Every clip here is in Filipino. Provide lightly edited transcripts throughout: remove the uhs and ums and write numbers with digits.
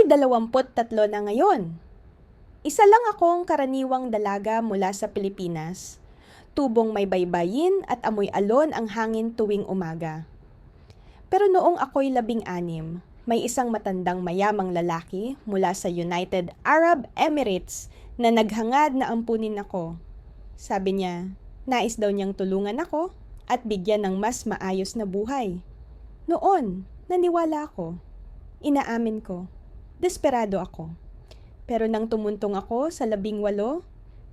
23 na ngayon. Isa lang akong karaniwang dalaga mula sa Pilipinas. Tubong may baybayin at amoy alon ang hangin tuwing umaga. Pero noong ako'y 16, may isang matandang mayamang lalaki mula sa United Arab Emirates na naghangad na ampunin ako. Sabi niya, nais daw niyang tulungan ako at bigyan ng mas maayos na buhay. Noon, naniwala ako. Inaamin ko. Desperado ako. Pero nang tumuntong ako sa 18,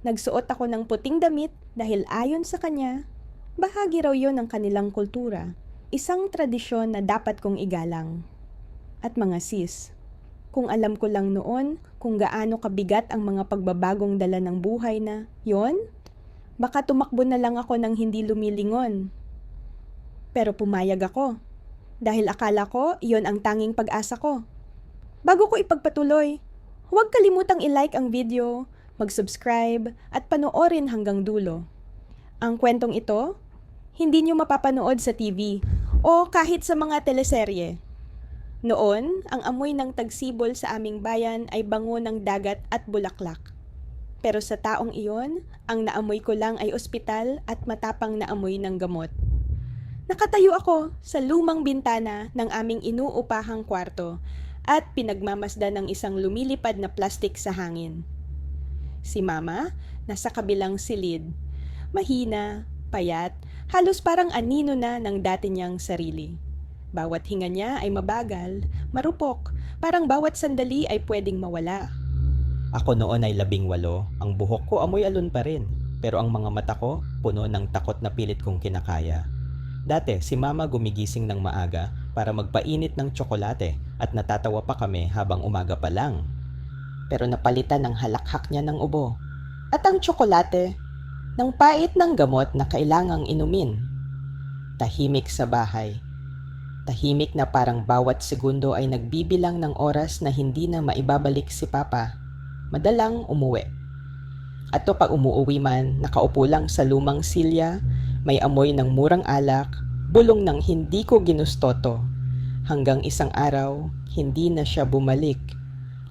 nagsuot ako ng puting damit dahil ayon sa kanya, bahagi raw yon ng kanilang kultura, isang tradisyon na dapat kong igalang. At mga sis, kung alam ko lang noon kung gaano kabigat ang mga pagbabagong dala ng buhay na yon, baka tumakbo na lang ako ng hindi lumilingon. Pero pumayag ako, dahil akala ko iyon ang tanging pag-asa ko. Bago ko ipagpatuloy, huwag kalimutang i-like ang video, mag-subscribe at panoorin hanggang dulo. Ang kwentong ito, hindi nyo mapapanood sa TV o kahit sa mga teleserye. Noon, ang amoy ng tagsibol sa aming bayan ay bango ng dagat at bulaklak. Pero sa taong iyon, ang naamoy ko lang ay ospital at matapang na amoy ng gamot. Nakatayo ako sa lumang bintana ng aming inuupahang kwarto at pinagmamasdan ng isang lumilipad na plastik sa hangin. Si Mama, nasa kabilang silid. Mahina, payat, halos parang anino na ng dati niyang sarili. Bawat hinga niya ay mabagal, marupok, parang bawat sandali ay pwedeng mawala. Ako noon ay 18, ang buhok ko amoy alon pa rin, pero ang mga mata ko puno ng takot na pilit kong kinakaya. Dati, si Mama gumigising ng maaga para magpainit ng tsokolate at natatawa pa kami habang umaga pa lang. Pero napalitan ng halakhak niya ng ubo at ang tsokolate ng pait ng gamot na kailangang inumin. Tahimik sa bahay. Tahimik na parang bawat segundo ay nagbibilang ng oras na hindi na maibabalik si Papa. Madalang umuwi. At pag umuwi man, nakaupo lang sa lumang silya, may amoy ng murang alak, bulong ng hindi ko ginustoto. Hanggang isang araw, hindi na siya bumalik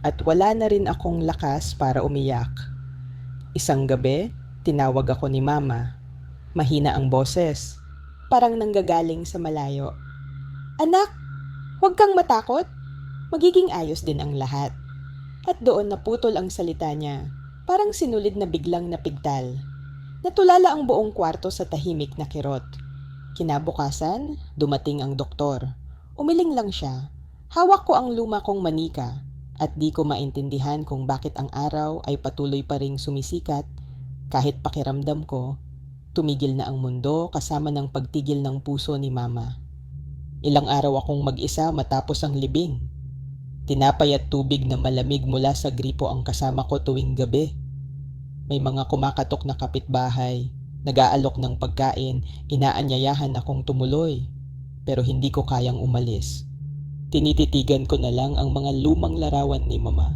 at wala na rin akong lakas para umiyak. Isang gabi, tinawag ako ni Mama. Mahina ang boses, parang nanggagaling sa malayo. Anak, huwag kang matakot. Magiging ayos din ang lahat. At doon naputol ang salita niya, parang sinulid na biglang napigtal. Natulala ang buong kwarto sa tahimik na kirot. Kinabukasan, dumating ang doktor. Umiling lang siya. Hawak ko ang luma kong manika at di ko maintindihan kung bakit ang araw ay patuloy pa ring sumisikat kahit pakiramdam ko, tumigil na ang mundo kasama ng pagtigil ng puso ni Mama. Ilang araw akong mag-isa matapos ang libing. Tinapay at tubig na malamig mula sa gripo ang kasama ko tuwing gabi. May mga kumakatok na kapitbahay, nag-aalok ng pagkain, inaanyayahan akong tumuloy. Pero hindi ko kayang umalis. Tinititigan ko na lang ang mga lumang larawan ni Mama.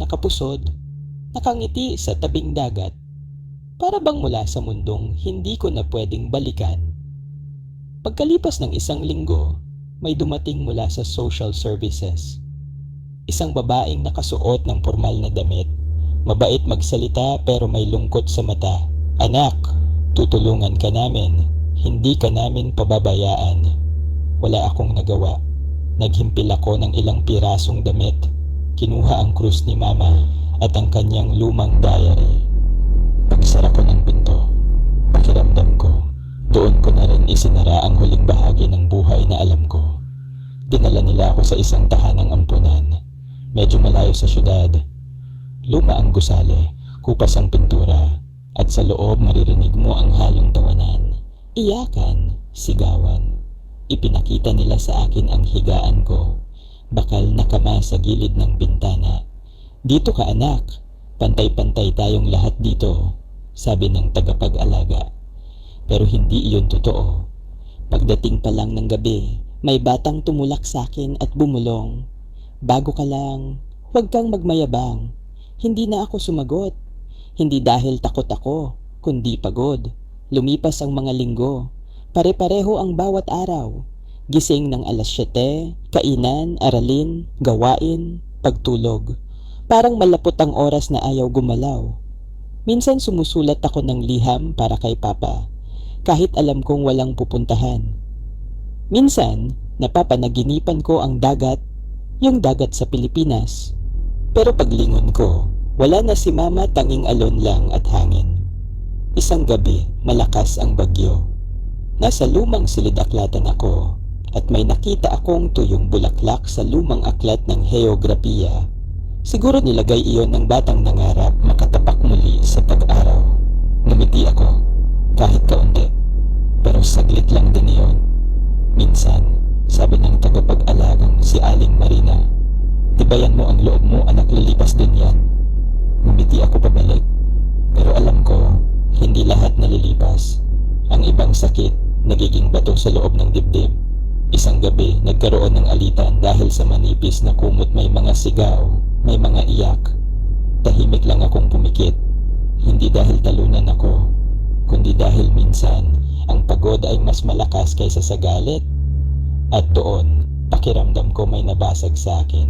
Nakapusod, nakangiti sa tabing dagat. Para bang mula sa mundong hindi ko na pwedeng balikan. Pagkalipas ng isang linggo, may dumating mula sa social services. Isang babaeng nakasuot ng formal na damit. Mabait magsalita pero may lungkot sa mata. Anak, tutulungan ka namin. Hindi ka namin pababayaan. Wala akong nagawa. Naghimpil ako ng ilang pirasong damit. Kinuha ang krus ni Mama at ang kanyang lumang diary. Pagsara ko ng pinto, pakiramdam ko, doon ko na rin isinara ang huling bahagi ng buhay na alam ko. Dinala nila ako sa isang tahanang ampunan. Medyo malayo sa syudad. Luma ang gusali, kupas ang pintura, at sa loob maririnig mo ang halong tawanan. Iyakan, sigawan. Ipinakita nila sa akin ang higaan ko, bakal na kama sa gilid ng bintana. Dito ka anak, pantay-pantay tayong lahat dito, sabi ng tagapag-alaga. Pero hindi iyon totoo. Pagdating pa lang ng gabi, may batang tumulak sa akin at bumulong. Bago ka lang, huwag kang magmayabang. Hindi na ako sumagot. Hindi dahil takot ako, kundi pagod. Lumipas ang mga linggo. Pare-pareho ang bawat araw. Gising ng alas 7, kainan, aralin, gawain, Pagtulog, parang malapot ang oras na ayaw gumalaw. Minsan sumusulat ako ng liham para kay Papa, kahit alam kong walang pupuntahan. Minsan, napapanaginipan ko ang dagat, yung dagat sa Pilipinas. Pero paglingon ko, wala na si Mama, tanging alon lang at hangin. Isang gabi, malakas ang bagyo. Nasa lumang silid-aklatan ako at may nakita akong tuyong bulaklak sa lumang aklat ng heograpiya. Siguro nilagay iyon ng batang nangarap makatapak muli sa pag-araw. Ngumiti ako, kahit kaunti. Pero saglit lang din iyon. Minsan, sabi ng tagapag-alagang si Aling Marina, "Tibayan mo ang loob mo, anak, lilipas din yan." Ngumiti ako pabalik. Pero alam ko, hindi lahat nalilipas. Ang ibang sakit, nagiging bato sa loob ng dibdib. Isang gabi, nagkaroon ng alitan dahil sa manipis na kumot, may mga sigaw, may mga iyak. Tahimik lang akong pumikit. Hindi dahil talunan ako, kundi dahil minsan, ang pagod ay mas malakas kaysa sa galit. At doon, pakiramdam ko may nabasag sa akin.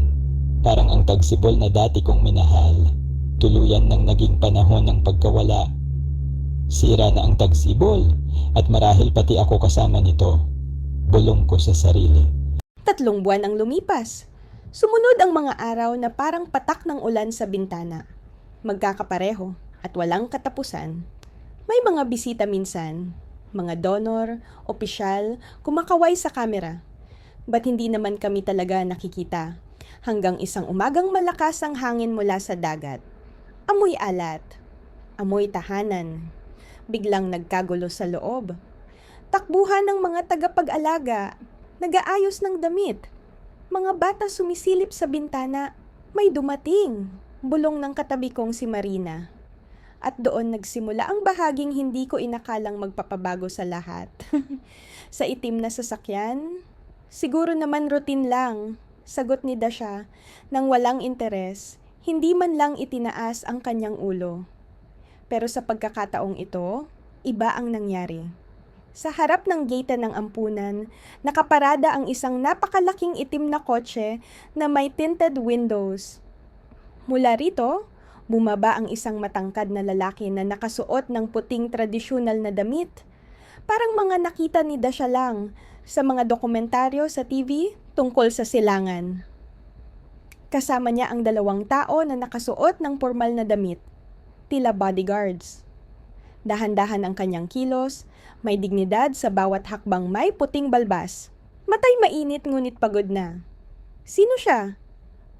Parang ang tagsibol na dati kong minahal, tuluyan nang naging panahon ng pagkawala. Sira na ang tagsibol at marahil pati ako kasama nito. Bulong ko sa sarili. 3 buwan ang lumipas. Sumunod ang mga araw na parang patak ng ulan sa bintana. Magkakapareho at walang katapusan. May mga bisita minsan, mga donor, opisyal, kumakaway sa kamera. Ba't hindi naman kami talaga nakikita? Hanggang isang umagang malakas ang hangin mula sa dagat. Amoy alat, amoy tahanan. Biglang nagkagulo sa loob. Takbuhan ng mga tagapag-alaga, nag-aayos ng damit. Mga bata sumisilip sa bintana, may dumating. Bulong ng katabi kong si Marina. At doon nagsimula ang bahaging hindi ko inakalang magpapabago sa lahat. Sa itim na sasakyan, siguro naman routine lang, sagot ni Dasha nang walang interes, hindi man lang itinaas ang kanyang ulo. Pero sa pagkakataong ito, iba ang nangyari. Sa harap ng gate ng ampunan, nakaparada ang isang napakalaking itim na kotse na may tinted windows. Mula rito, bumaba ang isang matangkad na lalaki na nakasuot ng puting tradisyonal na damit. Parang mga nakita ni Dasha lang sa mga dokumentaryo sa TV tungkol sa silangan. Kasama niya ang 2 tao na nakasuot ng formal na damit, tila bodyguards. Dahan-dahan ang kanyang kilos, may dignidad sa bawat hakbang, may puting balbas. Matay mainit ngunit pagod na. Sino siya?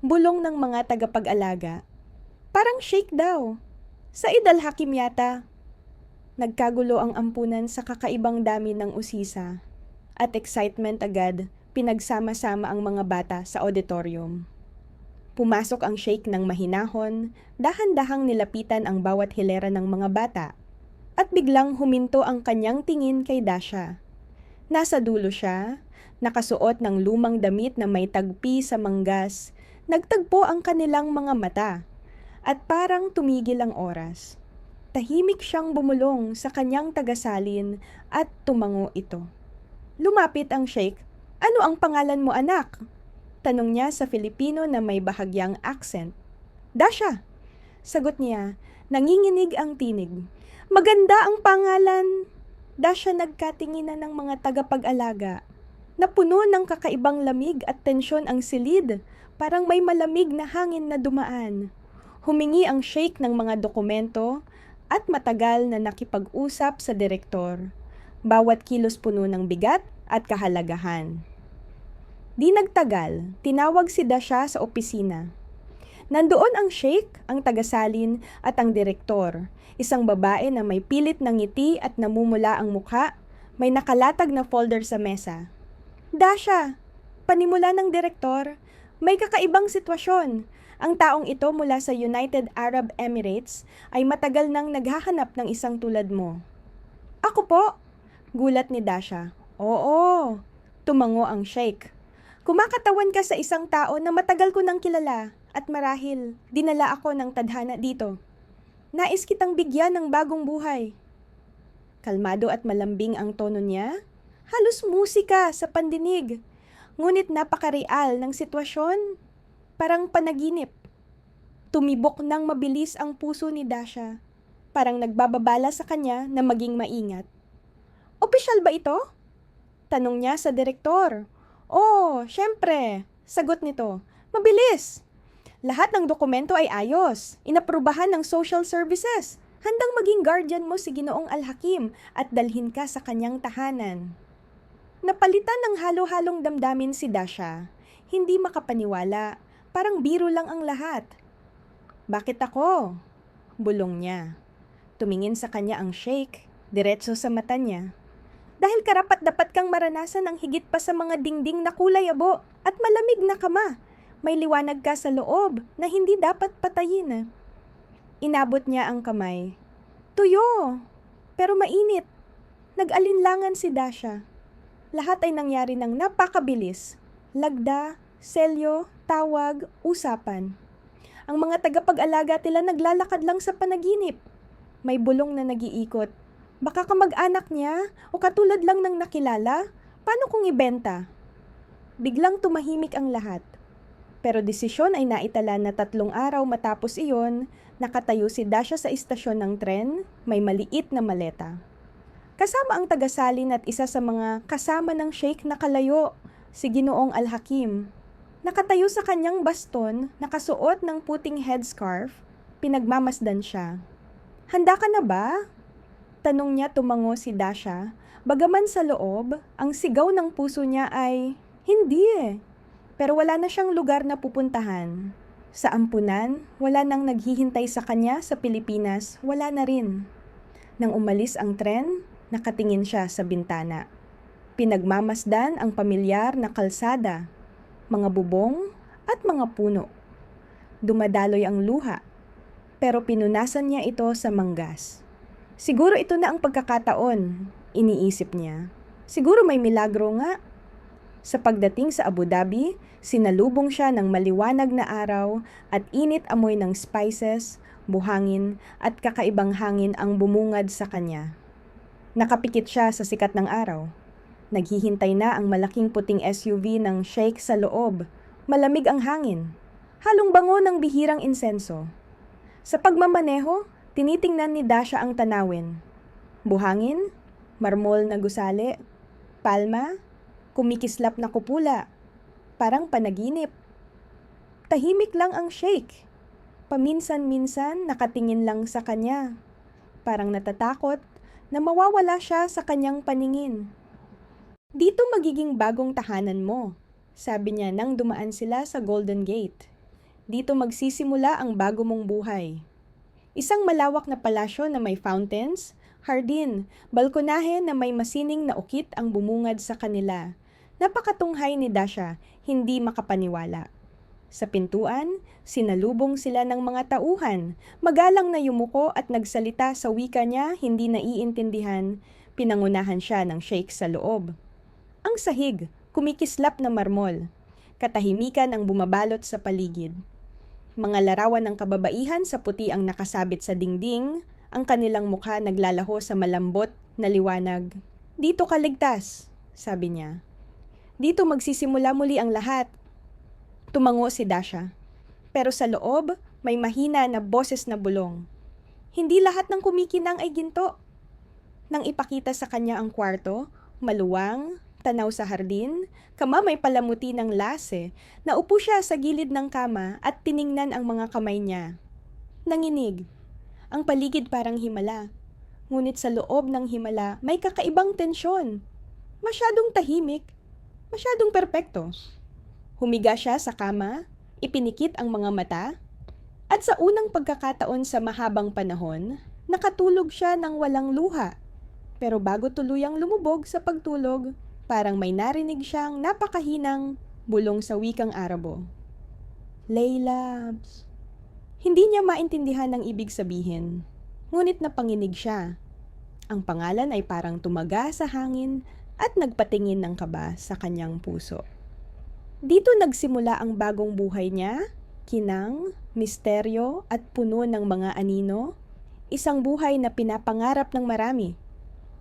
Bulong ng mga tagapag-alaga. Parang sheikh daw. Said al-Hakim yata. Nagkagulo ang ampunan sa kakaibang dami ng usisa. At excitement agad, pinagsama-sama ang mga bata sa auditorium. Pumasok ang sheikh ng mahinahon, dahan-dahang nilapitan ang bawat hilera ng mga bata. At biglang huminto ang kanyang tingin kay Dasha. Nasa dulo siya, nakasuot ng lumang damit na may tagpi sa manggas. Nagtagpo ang kanilang mga mata. At parang tumigil ang oras. Tahimik siyang bumulong sa kanyang tagasalin at tumango ito. Lumapit ang sheikh. "Ano ang pangalan mo, anak?" Tanong niya sa Filipino na may bahagyang accent. "Dasha," sagot niya, nanginginig ang tinig. "Maganda ang pangalan." Dasha nagkatinginan ng mga tagapag-alaga. Napuno ng kakaibang lamig at tensyon ang silid, parang may malamig na hangin na dumaan. Humingi ang sheikh ng mga dokumento at matagal na nakipag-usap sa direktor. Bawat kilos puno ng bigat at kahalagahan. Di nagtagal, tinawag si Dasha sa opisina. Nandoon ang sheikh, ang tagasalin at ang direktor. Isang babae na may pilit na ngiti at namumula ang mukha, may nakalatag na folder sa mesa. "Dasha," panimula ng direktor, "may kakaibang sitwasyon. Ang taong ito mula sa United Arab Emirates ay matagal nang naghahanap ng isang tulad mo." "Ako po?" gulat ni Dasha. "Oo," tumango ang sheikh. "Kumakatawan ka sa isang tao na matagal ko nang kilala at marahil dinala ako ng tadhana dito. Nais kitang bigyan ng bagong buhay." Kalmado at malambing ang tono niya, halos musika sa pandinig. Ngunit napakareal ng sitwasyon. Parang panaginip. Tumibok ng mabilis ang puso ni Dasha. Parang nagbababala sa kanya na maging maingat. Opisyal ba ito? Tanong niya sa direktor. Oh, syempre. Sagot nito. Mabilis. Lahat ng dokumento ay ayos. Inaprubahan ng social services. Handang maging guardian mo si Ginoong Al-Hakim at dalhin ka sa kanyang tahanan. Napalitan ng halo-halong damdamin si Dasha. Hindi makapaniwala. Parang biro lang ang lahat. Bakit ako? Bulong niya. Tumingin sa kanya ang sheikh, diretso sa mata niya. Dahil karapat-dapat kang maranasan ang higit pa sa mga dingding na kulay abo at malamig na kama. May liwanag ka sa loob na hindi dapat patayin. Inabot niya ang kamay. Tuyo! Pero mainit. Nag-alinlangan si Dasha. Lahat ay nangyari ng napakabilis. Lagda, selyo, tawag, usapan. Ang mga tagapag-alaga tila naglalakad lang sa panaginip. May bulong na nag-iikot. Baka kamag-anak niya o katulad lang ng nakilala? Paano kung ibenta? Biglang tumahimik ang lahat. Pero desisyon ay naitala na 3 araw matapos iyon, nakatayo si Dasha sa istasyon ng tren, may maliit na maleta. Kasama ang tagasalin at isa sa mga kasama ng sheikh na kalayo, si Ginoong Al-Hakim. Nakatayo sa kanyang baston, nakasuot ng puting headscarf, pinagmamasdan siya. Handa ka na ba? Tanong niya tumango si Dasha, bagaman sa loob, ang sigaw ng puso niya ay, hindi eh. Pero wala na siyang lugar na pupuntahan. Sa ampunan, wala nang naghihintay sa kanya sa Pilipinas, wala na rin. Nang umalis ang tren, nakatingin siya sa bintana. Pinagmamasdan ang pamilyar na kalsada, mga bubong at mga puno. Dumadaloy ang luha, pero pinunasan niya ito sa manggas. Siguro ito na ang pagkakataon, iniisip niya. Siguro may milagro nga. Sa pagdating sa Abu Dhabi, sinalubong siya ng maliwanag na araw at init amoy ng spices, buhangin at kakaibang hangin ang bumungad sa kanya. Nakapikit siya sa sikat ng araw. Naghihintay na ang malaking puting SUV ng sheikh sa loob. Malamig ang hangin. Halong bango ng bihirang insenso. Sa pagmamaneho, tinitingnan ni Dasha ang tanawin. Buhangin, marmol na gusali, palma, kumikislap na kupula. Parang panaginip. Tahimik lang ang sheikh. Paminsan-minsan nakatingin lang sa kanya. Parang natatakot na mawawala siya sa kanyang paningin. Dito magiging bagong tahanan mo, sabi niya nang dumaan sila sa Golden Gate. Dito magsisimula ang bago mong buhay. Isang malawak na palasyo na may fountains, hardin, balkonahe na may masining na ukit ang bumungad sa kanila. Napakatunghay ni Dasha, hindi makapaniwala. Sa pintuan, sinalubong sila ng mga tauhan, magalang na yumuko at nagsalita sa wika niya hindi naiintindihan, pinangunahan siya ng sheikh sa loob. Ang sahig, kumikislap na marmol. Katahimikan ang bumabalot sa paligid. Mga larawan ng kababaihan sa puti ang nakasabit sa dingding, ang kanilang mukha naglalaho sa malambot na liwanag. Dito ka ligtas, sabi niya. Dito magsisimula muli ang lahat. Tumango si Dasha. Pero sa loob, may mahina na boses na bulong. Hindi lahat ng kumikinang ay ginto. Nang ipakita sa kanya ang kwarto, maluwang, tanaw sa hardin, kama may palamuti ng lase, naupo siya sa gilid ng kama at tiningnan ang mga kamay niya. Nanginig. Ang paligid parang himala. Ngunit sa loob ng himala may kakaibang tensyon. Masyadong tahimik. Masyadong perpekto. Humiga siya sa kama, ipinikit ang mga mata, at sa unang pagkakataon sa mahabang panahon, nakatulog siya ng walang luha. Pero bago tuluyang lumubog sa pagtulog, parang may narinig siyang napakahinang bulong sa wikang Arabo. Laylabs. Hindi niya maintindihan ang ibig sabihin, ngunit napanginig siya. Ang pangalan ay parang tumaga sa hangin at nagpatingin ng kaba sa kanyang puso. Dito nagsimula ang bagong buhay niya, kinang, misteryo at puno ng mga anino, isang buhay na pinapangarap ng marami.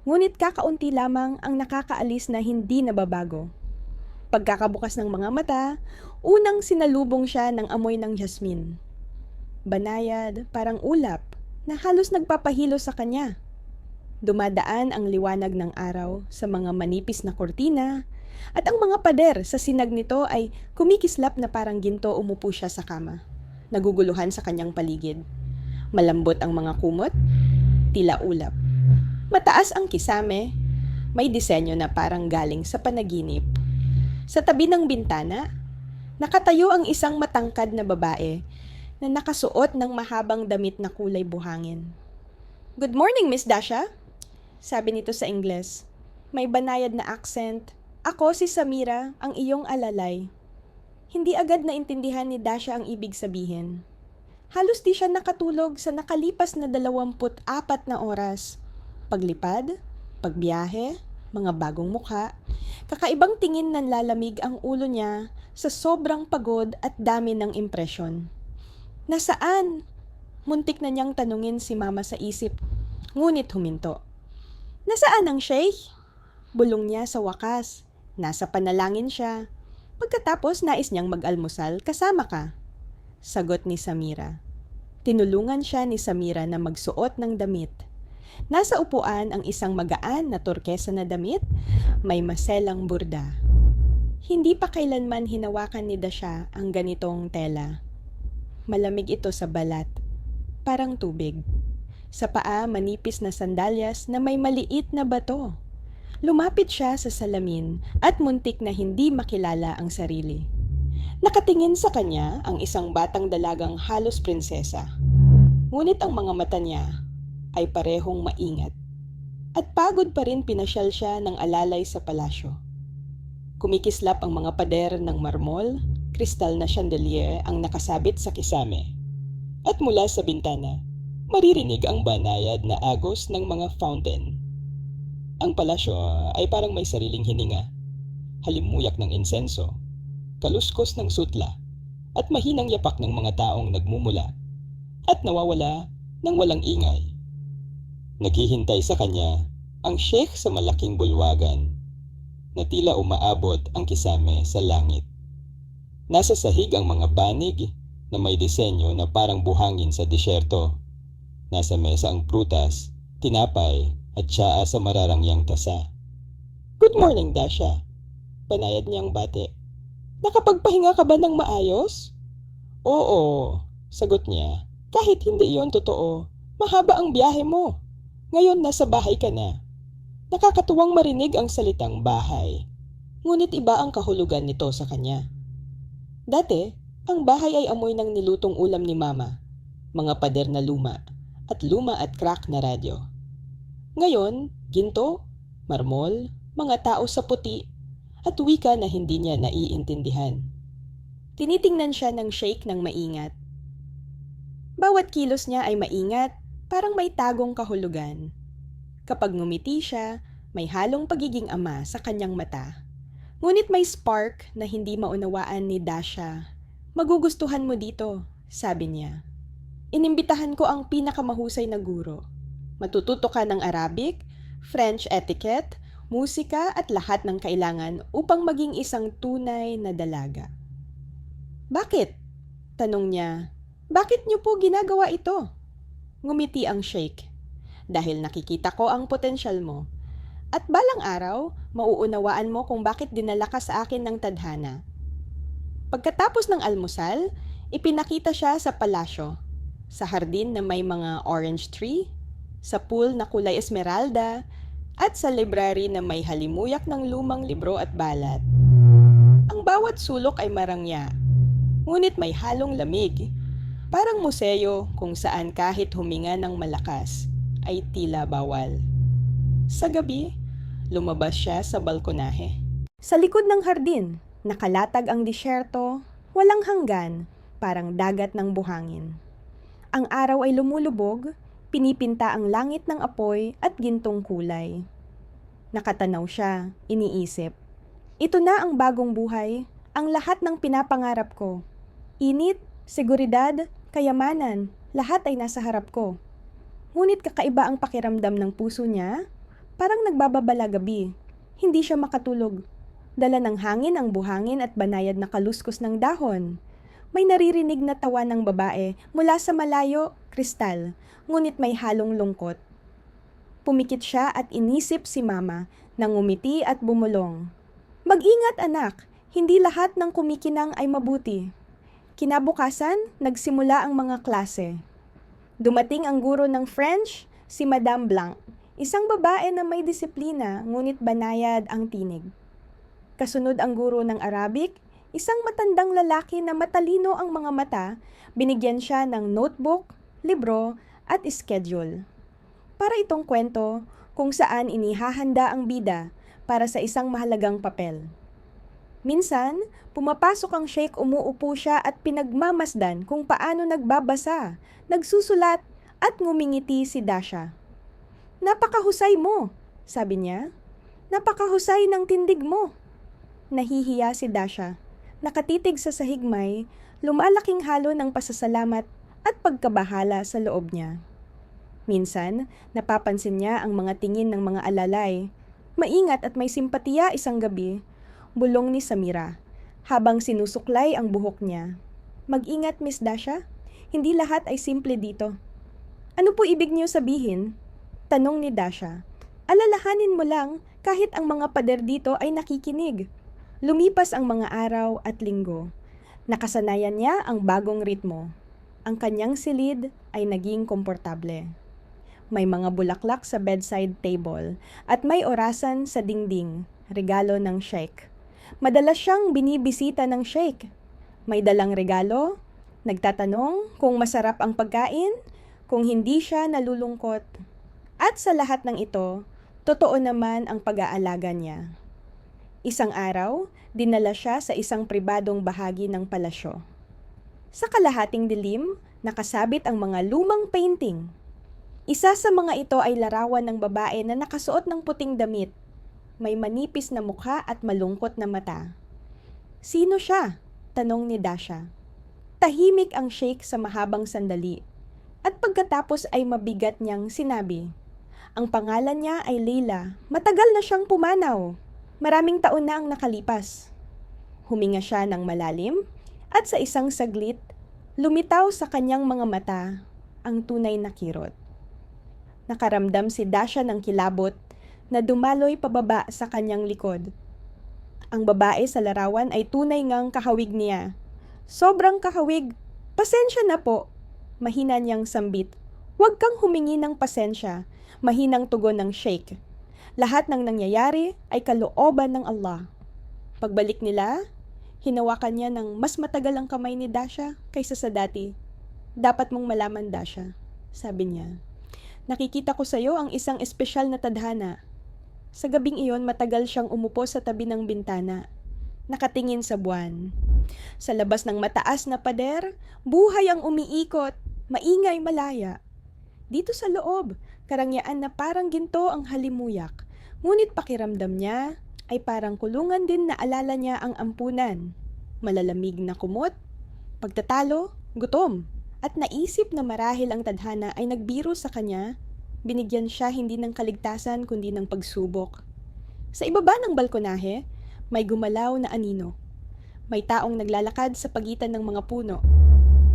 Ngunit kakaunti lamang ang nakakaalis na hindi nababago. Pagkakabukas ng mga mata, unang sinalubong siya ng amoy ng jasmine. Banayad, parang ulap, na halos nagpapahilo sa kanya. Dumadaan ang liwanag ng araw sa mga manipis na kortina, at ang mga pader sa sinag nito ay kumikislap na parang ginto. Umupo siya sa kama, naguguluhan sa kanyang paligid. Malambot ang mga kumot, tila ulap. Mataas ang kisame, may disenyo na parang galing sa panaginip. Sa tabi ng bintana, nakatayo ang isang matangkad na babae na nakasuot ng mahabang damit na kulay buhangin. "Good morning, Miss Dasha," sabi nito sa Ingles. May banayad na accent. "Ako si Samira, ang iyong alalay." Hindi agad naintindihan ni Dasha ang ibig sabihin. Halos di siya nakatulog sa nakalipas na 24 na oras. Paglipad, pagbiyahe, mga bagong mukha, kakaibang tingin ng lalamig ang ulo niya sa sobrang pagod at dami ng impresyon. "Nasaan?" Muntik na niyang tanungin si Mama sa isip, ngunit huminto. "Nasaan ang Sheikh?" Bulong niya sa wakas. Nasa panalangin siya. Pagkatapos nais niyang mag-almusal, kasama ka. Sagot ni Samira. Tinulungan siya ni Samira na magsuot ng damit. Nasa upuan ang isang magaan na turkesa na damit, may maselang burda. Hindi pa kailanman hinawakan ni Dasha ang ganitong tela. Malamig ito sa balat, parang tubig. Sa paa, manipis na sandalyas na may maliit na bato. Lumapit siya sa salamin at muntik na hindi makilala ang sarili. Nakatingin sa kanya ang isang batang dalagang halos prinsesa. Ngunit ang mga mata niya ay parehong maingat. At pagod pa rin pinasyal siya ng alalay sa palasyo. Kumikislap ang mga pader ng marmol, kristal na chandelier ang nakasabit sa kisame. At mula sa bintana, maririnig ang banayad na agos ng mga fountain. Ang palasyo ay parang may sariling hininga, halimuyak ng insenso, kaluskos ng sutla, at mahinang yapak ng mga taong nagmumula at nawawala ng walang ingay. Naghihintay sa kanya ang Sheikh sa malaking bulwagan na tila umaabot ang kisame sa langit. Nasa sahig ang mga banig na may disenyo na parang buhangin sa disyerto. Nasa mesa ang prutas, tinapay at tsaa sa mararangyang tasa. "Good morning, Dasha," banayad niyang bate. "Nakapagpahinga ka ba ng maayos?" "Oo," sagot niya. "Kahit hindi iyon totoo, mahaba ang biyahe mo. Ngayon nasa bahay ka na." Nakakatuwang marinig ang salitang bahay, ngunit iba ang kahulugan nito sa kanya. Dati, ang bahay ay amoy ng nilutong ulam ni Mama, mga pader na luma at crack na radyo. Ngayon, ginto, marmol, mga tao sa puti, at wika na hindi niya naiintindihan. Tinitingnan siya ng Sheikh ng maingat. Bawat kilos niya ay maingat, parang may tagong kahulugan. Kapag ngumiti siya, may halong pagiging ama sa kanyang mata. Ngunit may spark na hindi maunawaan ni Dasha. "Magugustuhan mo dito," sabi niya. "Inimbitahan ko ang pinakamahusay na guro. Matututo ka ng Arabic, French etiquette, musika at lahat ng kailangan upang maging isang tunay na dalaga." "Bakit?" tanong niya. "Bakit niyo po ginagawa ito?" Ngumiti ang Sheikh. "Dahil nakikita ko ang potensyal mo. At balang araw, mauunawaan mo kung bakit dinala ka sa akin ng tadhana." Pagkatapos ng almusal, ipinakita siya sa palasyo, sa hardin na may mga orange tree, sa pool na kulay esmeralda, at sa library na may halimuyak ng lumang libro at balat. Ang bawat sulok ay marangya, ngunit may halong lamig, parang museo kung saan kahit huminga ng malakas ay tila bawal. Sa gabi, lumabas siya sa balkonahe. Sa likod ng hardin, nakalatag ang disyerto, walang hanggan, parang dagat ng buhangin. Ang araw ay lumulubog, pinipinta ang langit ng apoy at gintong kulay. Nakatanaw siya, iniisip. Ito na ang bagong buhay, ang lahat ng pinapangarap ko. Init, seguridad, kayamanan, lahat ay nasa harap ko. Ngunit kakaiba ang pakiramdam ng puso niya, parang nagbababala gabi. Hindi siya makatulog. Dala ng hangin ang buhangin at banayad na kaluskos ng dahon. May naririnig na tawa ng babae mula sa malayo, kristal, ngunit may halong lungkot. Pumikit siya at inisip si Mama, nang ngumiti at bumulong. Mag-ingat anak, hindi lahat ng kumikinang ay mabuti. Kinabukasan, nagsimula ang mga klase. Dumating ang guro ng French, si Madame Blanc, isang babae na may disiplina ngunit banayad ang tinig. Kasunod ang guro ng Arabic, isang matandang lalaki na matalino ang mga mata, binigyan siya ng notebook, libro at schedule. Para itong kwento kung saan inihahanda ang bida para sa isang mahalagang papel. Minsan, pumapasok ang sheikh, umuupo siya at pinagmamasdan kung paano nagbabasa, nagsusulat at ngumingiti si Dasha. Napakahusay mo, sabi niya. Napakahusay ng tindig mo. Nahihiya si Dasha. Nakatitig sa sahigmay, lumalaking halo ng pasasalamat at pagkabahala sa loob niya. Minsan, napapansin niya ang mga tingin ng mga alalay. Maingat at may simpatiya isang gabi, bulong ni Samira, habang sinusuklay ang buhok niya. Mag-ingat, Miss Dasha. Hindi lahat ay simple dito. Ano po ibig niyo sabihin? Tanong ni Dasha. Alalahanin mo lang kahit ang mga pader dito ay nakikinig. Lumipas ang mga araw at linggo. Nakasanayan niya ang bagong ritmo. Ang kanyang silid ay naging komportable. May mga bulaklak sa bedside table at may orasan sa dingding, regalo ng sheikh. Madalas siyang binibisita ng sheikh. May dalang regalo, nagtatanong kung masarap ang pagkain, kung hindi siya nalulungkot. At sa lahat ng ito, totoo naman ang pag-aalaga niya. Isang araw, dinala siya sa isang pribadong bahagi ng palasyo. Sa kalahating dilim, nakasabit ang mga lumang painting. Isa sa mga ito ay larawan ng babae na nakasuot ng puting damit. May manipis na mukha at malungkot na mata. Sino siya? Tanong ni Dasha. Tahimik ang sheikh sa mahabang sandali. At pagkatapos ay mabigat niyang sinabi. Ang pangalan niya ay Leila. Matagal na siyang pumanaw. Maraming taon na ang nakalipas. Huminga siya ng malalim at sa isang saglit, lumitaw sa kanyang mga mata ang tunay na kirot. Nakaramdam si Dasha ng kilabot na dumaloy pababa sa kanyang likod. Ang babae sa larawan ay tunay ngang kahawig niya. Sobrang kahawig. Pasensya na po. Mahina niyang sambit. Huwag kang humingi ng pasensya. Mahinang tugon ng sheikh. Lahat ng nangyayari ay kalooban ng Allah. Pagbalik nila, hinawakan niya ng mas matagal ang kamay ni Dasha kaysa sa dati. Dapat mong malaman, Dasha, sabi niya. Nakikita ko sa iyo ang isang espesyal na tadhana. Sa gabing iyon, matagal siyang umupo sa tabi ng bintana, nakatingin sa buwan. Sa labas ng mataas na pader, buhay ang umiikot, maingay malaya. Dito sa loob, karangyaan na parang ginto ang halimuyak, ngunit pakiramdam niya ay parang kulungan din na alala niya ang ampunan. Malalamig na kumot, pagtatalo, gutom, at naisip na marahil ang tadhana ay nagbiro sa kanya. Binigyan siya hindi ng kaligtasan kundi ng pagsubok. Sa ibaba ng balkonahe, may gumalaw na anino. May taong naglalakad sa pagitan ng mga puno.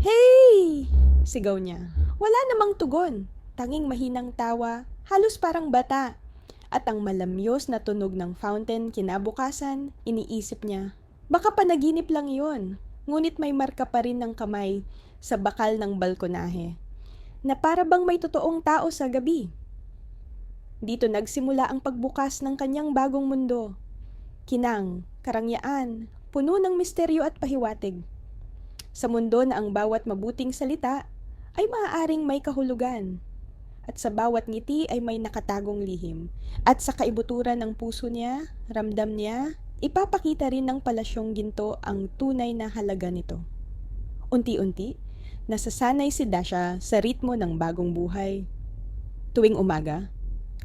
Hey! Sigaw niya. Wala namang tugon. Tanging mahinang tawa, halos parang bata. At ang malamyos na tunog ng fountain kinabukasan, iniisip niya. Baka panaginip lang iyon, ngunit may marka pa rin ng kamay sa bakal ng balkonahe. Na para bang may totoong tao sa gabi. Dito nagsimula ang pagbukas ng kanyang bagong mundo. Kinang, karangyaan, puno ng misteryo at pahiwatig. Sa mundo na ang bawat mabuting salita ay maaaring may kahulugan. At sa bawat ngiti ay may nakatagong lihim. At sa kaibuturan ng puso niya, ramdam niya, ipapakita rin ng palasyong ginto ang tunay na halaga nito. Unti-unti, nasasanay si Dasha sa ritmo ng bagong buhay. Tuwing umaga,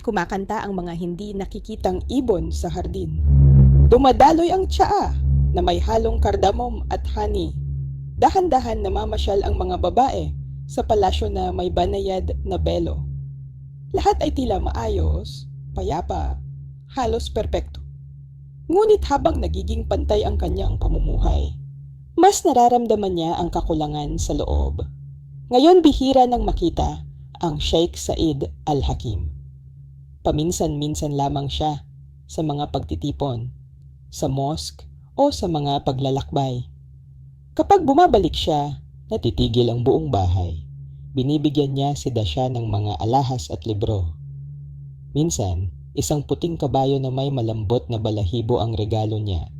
kumakanta ang mga hindi nakikitang ibon sa hardin. Dumadaloy ang tsaa na may halong kardamom at honey. Dahan-dahan namamasyal ang mga babae sa palasyo na may banayad na belo. Lahat ay tila maayos, payapa, halos perpekto. Ngunit habang nagiging pantay ang kanyang pamumuhay, mas nararamdaman niya ang kakulangan sa loob. Ngayon bihira nang makita ang Sheikh Said Al-Hakim. Paminsan-minsan lamang siya sa mga pagtitipon, sa mosque o sa mga paglalakbay. Kapag bumabalik siya, natitigil ang buong bahay. Binibigyan niya si Dasha ng mga alahas at libro. Minsan, isang puting kabayo na may malambot na balahibo ang regalo niya.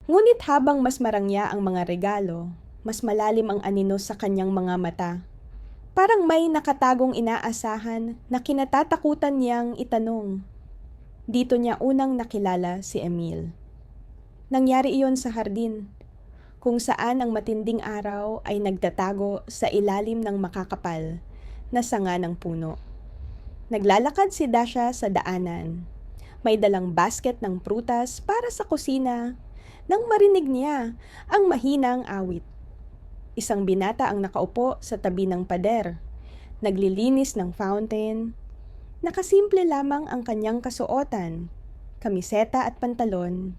Ngunit habang mas marangya ang mga regalo, mas malalim ang anino sa kanyang mga mata. Parang may nakatagong inaasahan na kinatatakutan niyang itanong. Dito niya unang nakilala si Emil. Nangyari iyon sa hardin, kung saan ang matinding araw ay nagtatago sa ilalim ng makakapal na sanga ng puno. Naglalakad si Dasha sa daanan. May dalang basket ng prutas para sa kusina nang marinig niya ang mahinang awit. Isang binata ang nakaupo sa tabi ng pader, naglilinis ng fountain. Nakasimple lamang ang kanyang kasuotan, kamiseta at pantalon.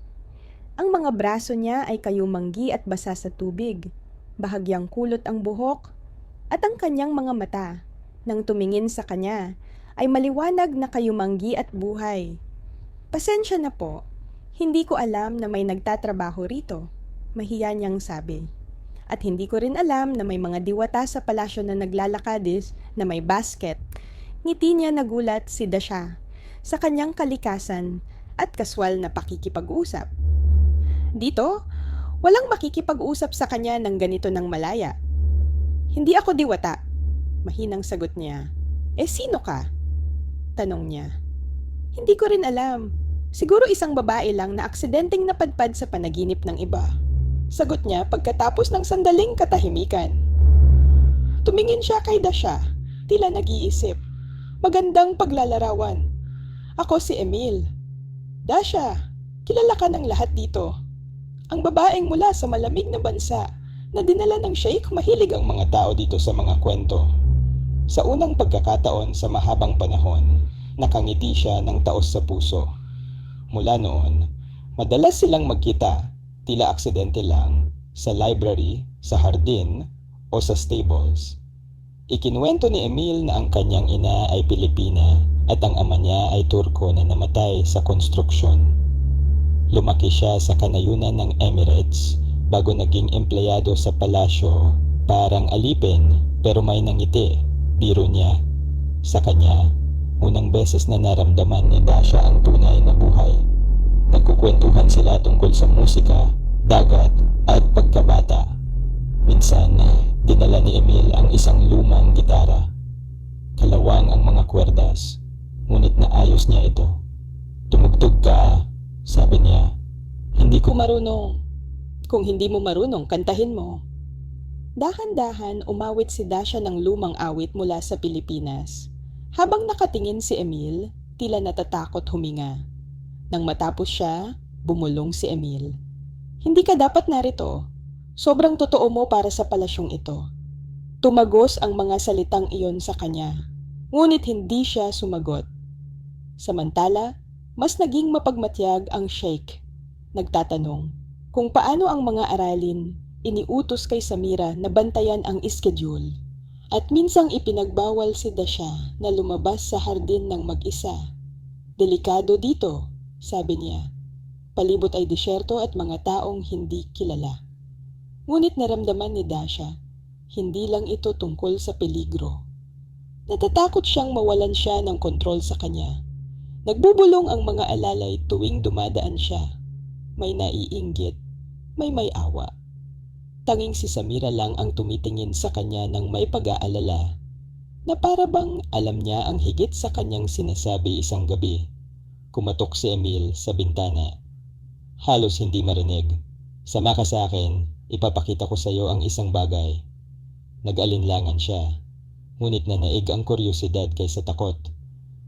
Ang mga braso niya ay kayumanggi at basa sa tubig, bahagyang kulot ang buhok, at ang kanyang mga mata, nang tumingin sa kanya, ay maliwanag na kayumanggi at buhay. Pasensya na po, hindi ko alam na may nagtatrabaho rito, mahiya niyang sabi. At hindi ko rin alam na may mga diwata sa palasyo na naglalakadis na may basket. Ngiti niya nagulat si Dasha sa kanyang kalikasan at kaswal na pakikipag-usap. Dito, walang makikipag-usap sa kanya ng ganito ng malaya. Hindi ako diwata, mahinang sagot niya. Sino ka? Tanong niya. Hindi ko rin alam. Siguro isang babae lang na aksidenteng napadpad sa panaginip ng iba. Sagot niya pagkatapos ng sandaling katahimikan. Tumingin siya kay Dasha, tila nag-iisip. Magandang paglalarawan. Ako si Emil. Dasha, kilala ka ng lahat dito. Ang babaeng mula sa malamig na bansa na dinala ng Sheikh, mahilig ang mga tao dito sa mga kwento. Sa unang pagkakataon sa mahabang panahon, nakangiti siya ng taos sa puso. Mula noon, madalas silang magkita, tila aksidente lang, sa library, sa hardin, o sa stables. Ikinuwento ni Emil na ang kanyang ina ay Pilipina at ang ama niya ay Turko na namatay sa konstruksyon. Lumaki siya sa kanayunan ng Emirates bago naging empleyado sa palasyo, parang alipin pero may nangiti, biro niya. Sa kanya, unang beses na naramdaman ni Dasha ang tunay na buhay. Nagkukwentuhan sila tungkol sa musika, dagat at pagkabata. Minsan, dinala ni Emil ang isang lumang gitara. Kalawang ang mga kwerdas, ngunit naayos niya ito. Tumugtog ka, sabi niya. Hindi ko marunong. Kung hindi mo marunong, kantahin mo. Dahan-dahan umawit si Dasha ng lumang awit mula sa Pilipinas. Habang nakatingin si Emil, tila natatakot huminga. Nang matapos siya, bumulong si Emil. Hindi ka dapat narito. Sobrang totoo mo para sa palasyong ito. Tumagos ang mga salitang iyon sa kanya, ngunit hindi siya sumagot. Samantala, mas naging mapagmatyag ang Sheikh. Nagtatanong kung paano ang mga aralin iniutos kay Samira na bantayan ang schedule. At minsang ipinagbawal si Dasha na lumabas sa hardin ng mag-isa. Delikado dito, sabi niya. Palibot ay disyerto at mga taong hindi kilala. Ngunit naramdaman ni Dasha, hindi lang ito tungkol sa peligro. Natatakot siyang mawalan siya ng kontrol sa kanya. Nagbubulong ang mga alalay tuwing dumadaan siya. May naiinggit, may awa. Tanging si Samira lang ang tumitingin sa kanya ng may pag-aalala, na para bang alam niya ang higit sa kanyang sinasabi isang gabi. Kumatok si Emil sa bintana. Halos hindi marinig. Sama ka sa akin, ipapakita ko sa iyo ang isang bagay. Nag-alinlangan siya, ngunit nanaig ang kuryosidad kaysa takot.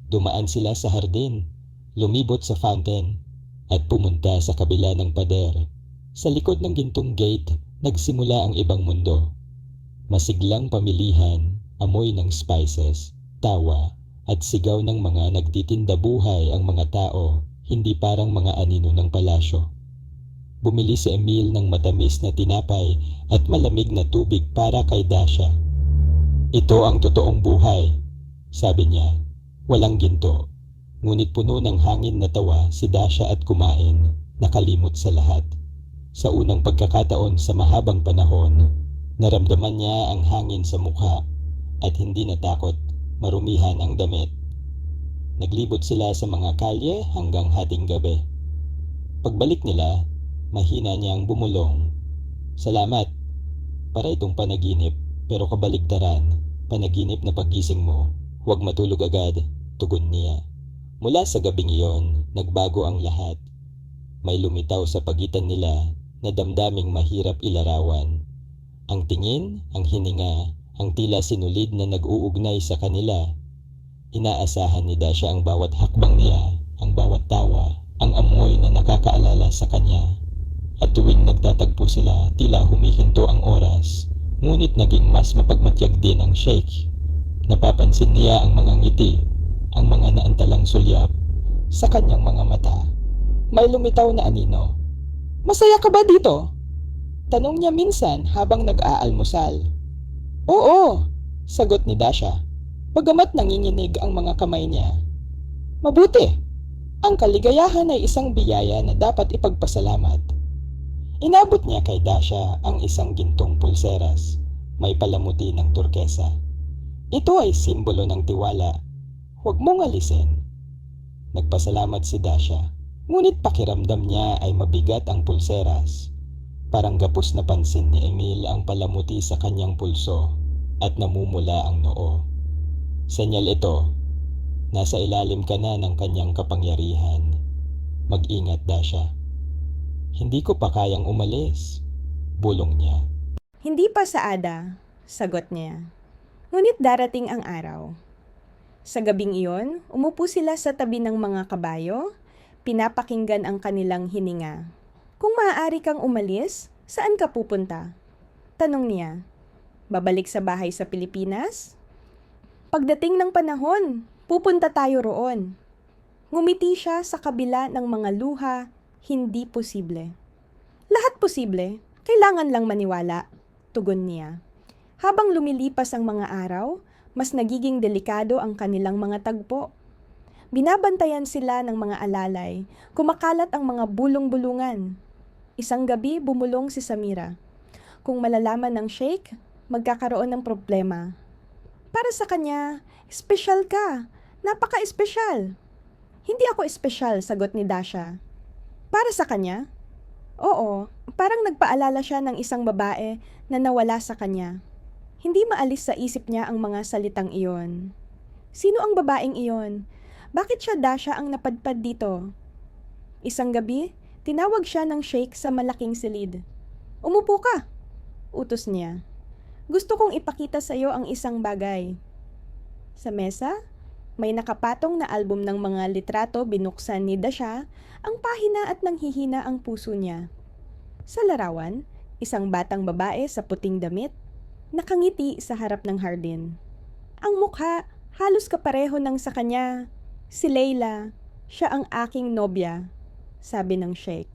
Dumaan sila sa hardin, lumibot sa fountain, at pumunta sa kabila ng pader. Sa likod ng gintong gate, nagsimula ang ibang mundo. Masiglang pamilihan, amoy ng spices, tawa, at sigaw ng mga nagtitinda buhay ang mga tao, hindi parang mga anino ng palasyo. Bumili si Emil ng matamis na tinapay at malamig na tubig para kay Dasha. Ito ang totoong buhay, sabi niya. Walang ginto. Ngunit puno ng hangin na tawa si Dasha at kumain, nakalimot sa lahat. Sa unang pagkakataon sa mahabang panahon, naramdaman niya ang hangin sa mukha at hindi natakot marumihan ang damit. Naglibot sila sa mga kalye hanggang hating gabi. Pagbalik nila, mahina niyang bumulong. Salamat. Para itong panaginip, pero kabaligtaran, panaginip na paggising mo, huwag matulog agad, tugon niya. Mula sa gabing iyon, nagbago ang lahat. May lumitaw sa pagitan nila na damdaming mahirap ilarawan. Ang tingin, ang hininga, ang tila sinulid na nag-uugnay sa kanila. Inaasahan ni Dasha ang bawat hakbang niya, ang bawat tawa, ang amoy na nakakaalala sa kanya. At tuwing nagtatagpo sila, tila humihinto ang oras. Ngunit naging mas mapagmatyag din ang Sheikh. Napapansin niya ang mga ngiti, ang mga naantalang sulyap sa kanyang mga mata. May lumitaw na anino. Masaya ka ba dito? Tanong niya minsan habang nag-aalmusal. Oo, sagot ni Dasha. Bagamat nanginginig ang mga kamay niya. Mabuti. Ang kaligayahan ay isang biyaya na dapat ipagpasalamat. Inabot niya kay Dasha ang isang gintong pulseras. May palamuti ng turkesa. Ito ay simbolo ng tiwala. Huwag mong alisin. Nagpasalamat si Dasha. Ngunit pakiramdam niya ay mabigat ang pulseras. Parang gapos na pansin ni Emil ang palamuti sa kanyang pulso at namumula ang noo. Senyal ito, nasa ilalim ka na ng kanyang kapangyarihan. Mag-ingat, Dasha. Hindi ko pa kayang umalis, bulong niya. Hindi pa sa Ada, sagot niya. Ngunit darating ang araw. Sa gabing iyon, umupo sila sa tabi ng mga kabayo, pinapakinggan ang kanilang hininga. Kung maaari kang umalis, saan ka pupunta? Tanong niya. Babalik sa bahay sa Pilipinas? Pagdating ng panahon, pupunta tayo roon. Ngumiti siya sa kabila ng mga luha, hindi posible. Lahat posible, kailangan lang maniwala, tugon niya. Habang lumilipas ang mga araw, mas nagiging delikado ang kanilang mga tagpo. Binabantayan sila ng mga alalay, kumakalat ang mga bulong-bulungan. Isang gabi bumulong si Samira. Kung malalaman ng Sheikh, magkakaroon ng problema. Para sa kanya, espesyal ka. Napaka-espesyal. Hindi ako espesyal, sagot ni Dasha. Para sa kanya? Oo, parang nagpaalala siya ng isang babae na nawala sa kanya. Hindi maalis sa isip niya ang mga salitang iyon. Sino ang babaeng iyon? Bakit siya Dasha ang napadpad dito? Isang gabi, tinawag siya ng Sheikh sa malaking silid. Umupo ka, utos niya. Gusto kong ipakita sa iyo ang isang bagay. Sa mesa, may nakapatong na album ng mga litrato binuksan ni Dasha, ang pahina at nanghihina ang puso niya. Sa larawan, isang batang babae sa puting damit, nakangiti sa harap ng hardin. Ang mukha, halos kapareho ng sa kanya. Si Leila, siya ang aking nobya, sabi ng Sheikh.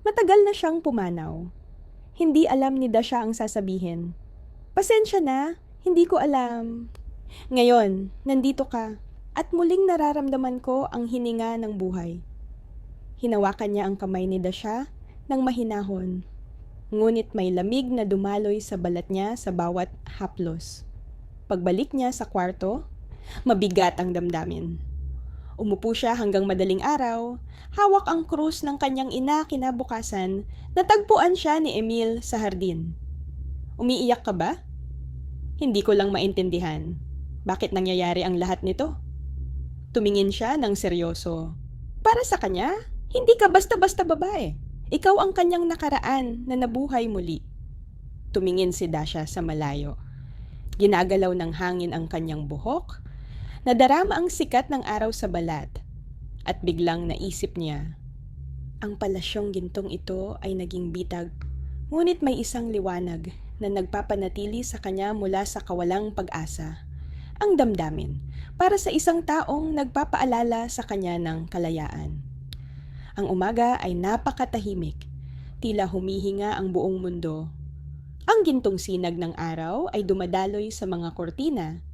Matagal na siyang pumanaw. Hindi alam ni Dasha ang sasabihin. Pasensya na, hindi ko alam. Ngayon, nandito ka, at muling nararamdaman ko ang hininga ng buhay. Hinawakan niya ang kamay ni Dasha ng mahinahon, ngunit may lamig na dumaloy sa balat niya sa bawat haplos. Pagbalik niya sa kwarto, mabigat ang damdamin. Umupo siya hanggang madaling araw, hawak ang krus ng kanyang ina kinabukasan, natagpuan siya ni Emil sa hardin. Umiiyak ka ba? Hindi ko lang maintindihan. Bakit nangyayari ang lahat nito? Tumingin siya ng seryoso. Para sa kanya, hindi ka basta-basta babae. Ikaw ang kanyang nakaraan na nabuhay muli. Tumingin si Dasha sa malayo. Ginagalaw ng hangin ang kanyang buhok. Nadarama ang sikat ng araw sa balat. At biglang naisip niya, ang palasyong gintong ito ay naging bitag. Ngunit may isang liwanag na nagpapanatili sa kanya mula sa kawalang pag-asa. Ang damdamin, para sa isang taong nagpapaalala sa kanya ng kalayaan. Ang umaga ay napakatahimik. Tila humihinga ang buong mundo. Ang gintong sinag ng araw ay dumadaloy sa mga kortina.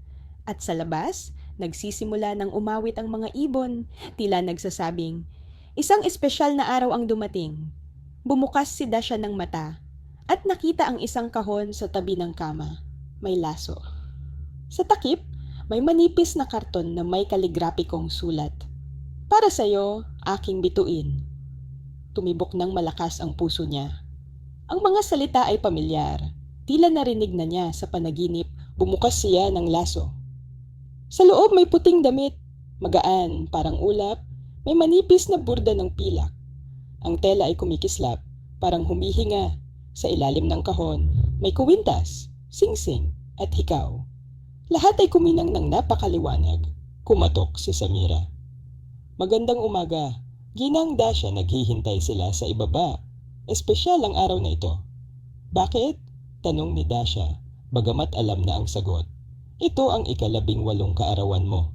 At sa labas, nagsisimula ng umawit ang mga ibon, tila nagsasabing, isang espesyal na araw ang dumating. Bumukas si Dasha ng mata at nakita ang isang kahon sa tabi ng kama. May laso. Sa takip, may manipis na karton na may kaligrapikong sulat. Para sa'yo, aking bituin. Tumibok ng malakas ang puso niya. Ang mga salita ay pamilyar. Tila narinig na niya sa panaginip, bumukas siya ng laso. Sa loob may puting damit, magaan, parang ulap, may manipis na burda ng pilak. Ang tela ay kumikislap, parang humihinga. Sa ilalim ng kahon, may kuwintas, singsing, at hikaw. Lahat ay kuminang ng napakaliwanag. Kumatok si Samira. Magandang umaga. Ginang Dasha, naghihintay sila sa ibaba. Espesyal ang araw na ito. Bakit? Tanong ni Dasha, bagamat alam na ang sagot. Ito ang ika-18 kaarawan mo.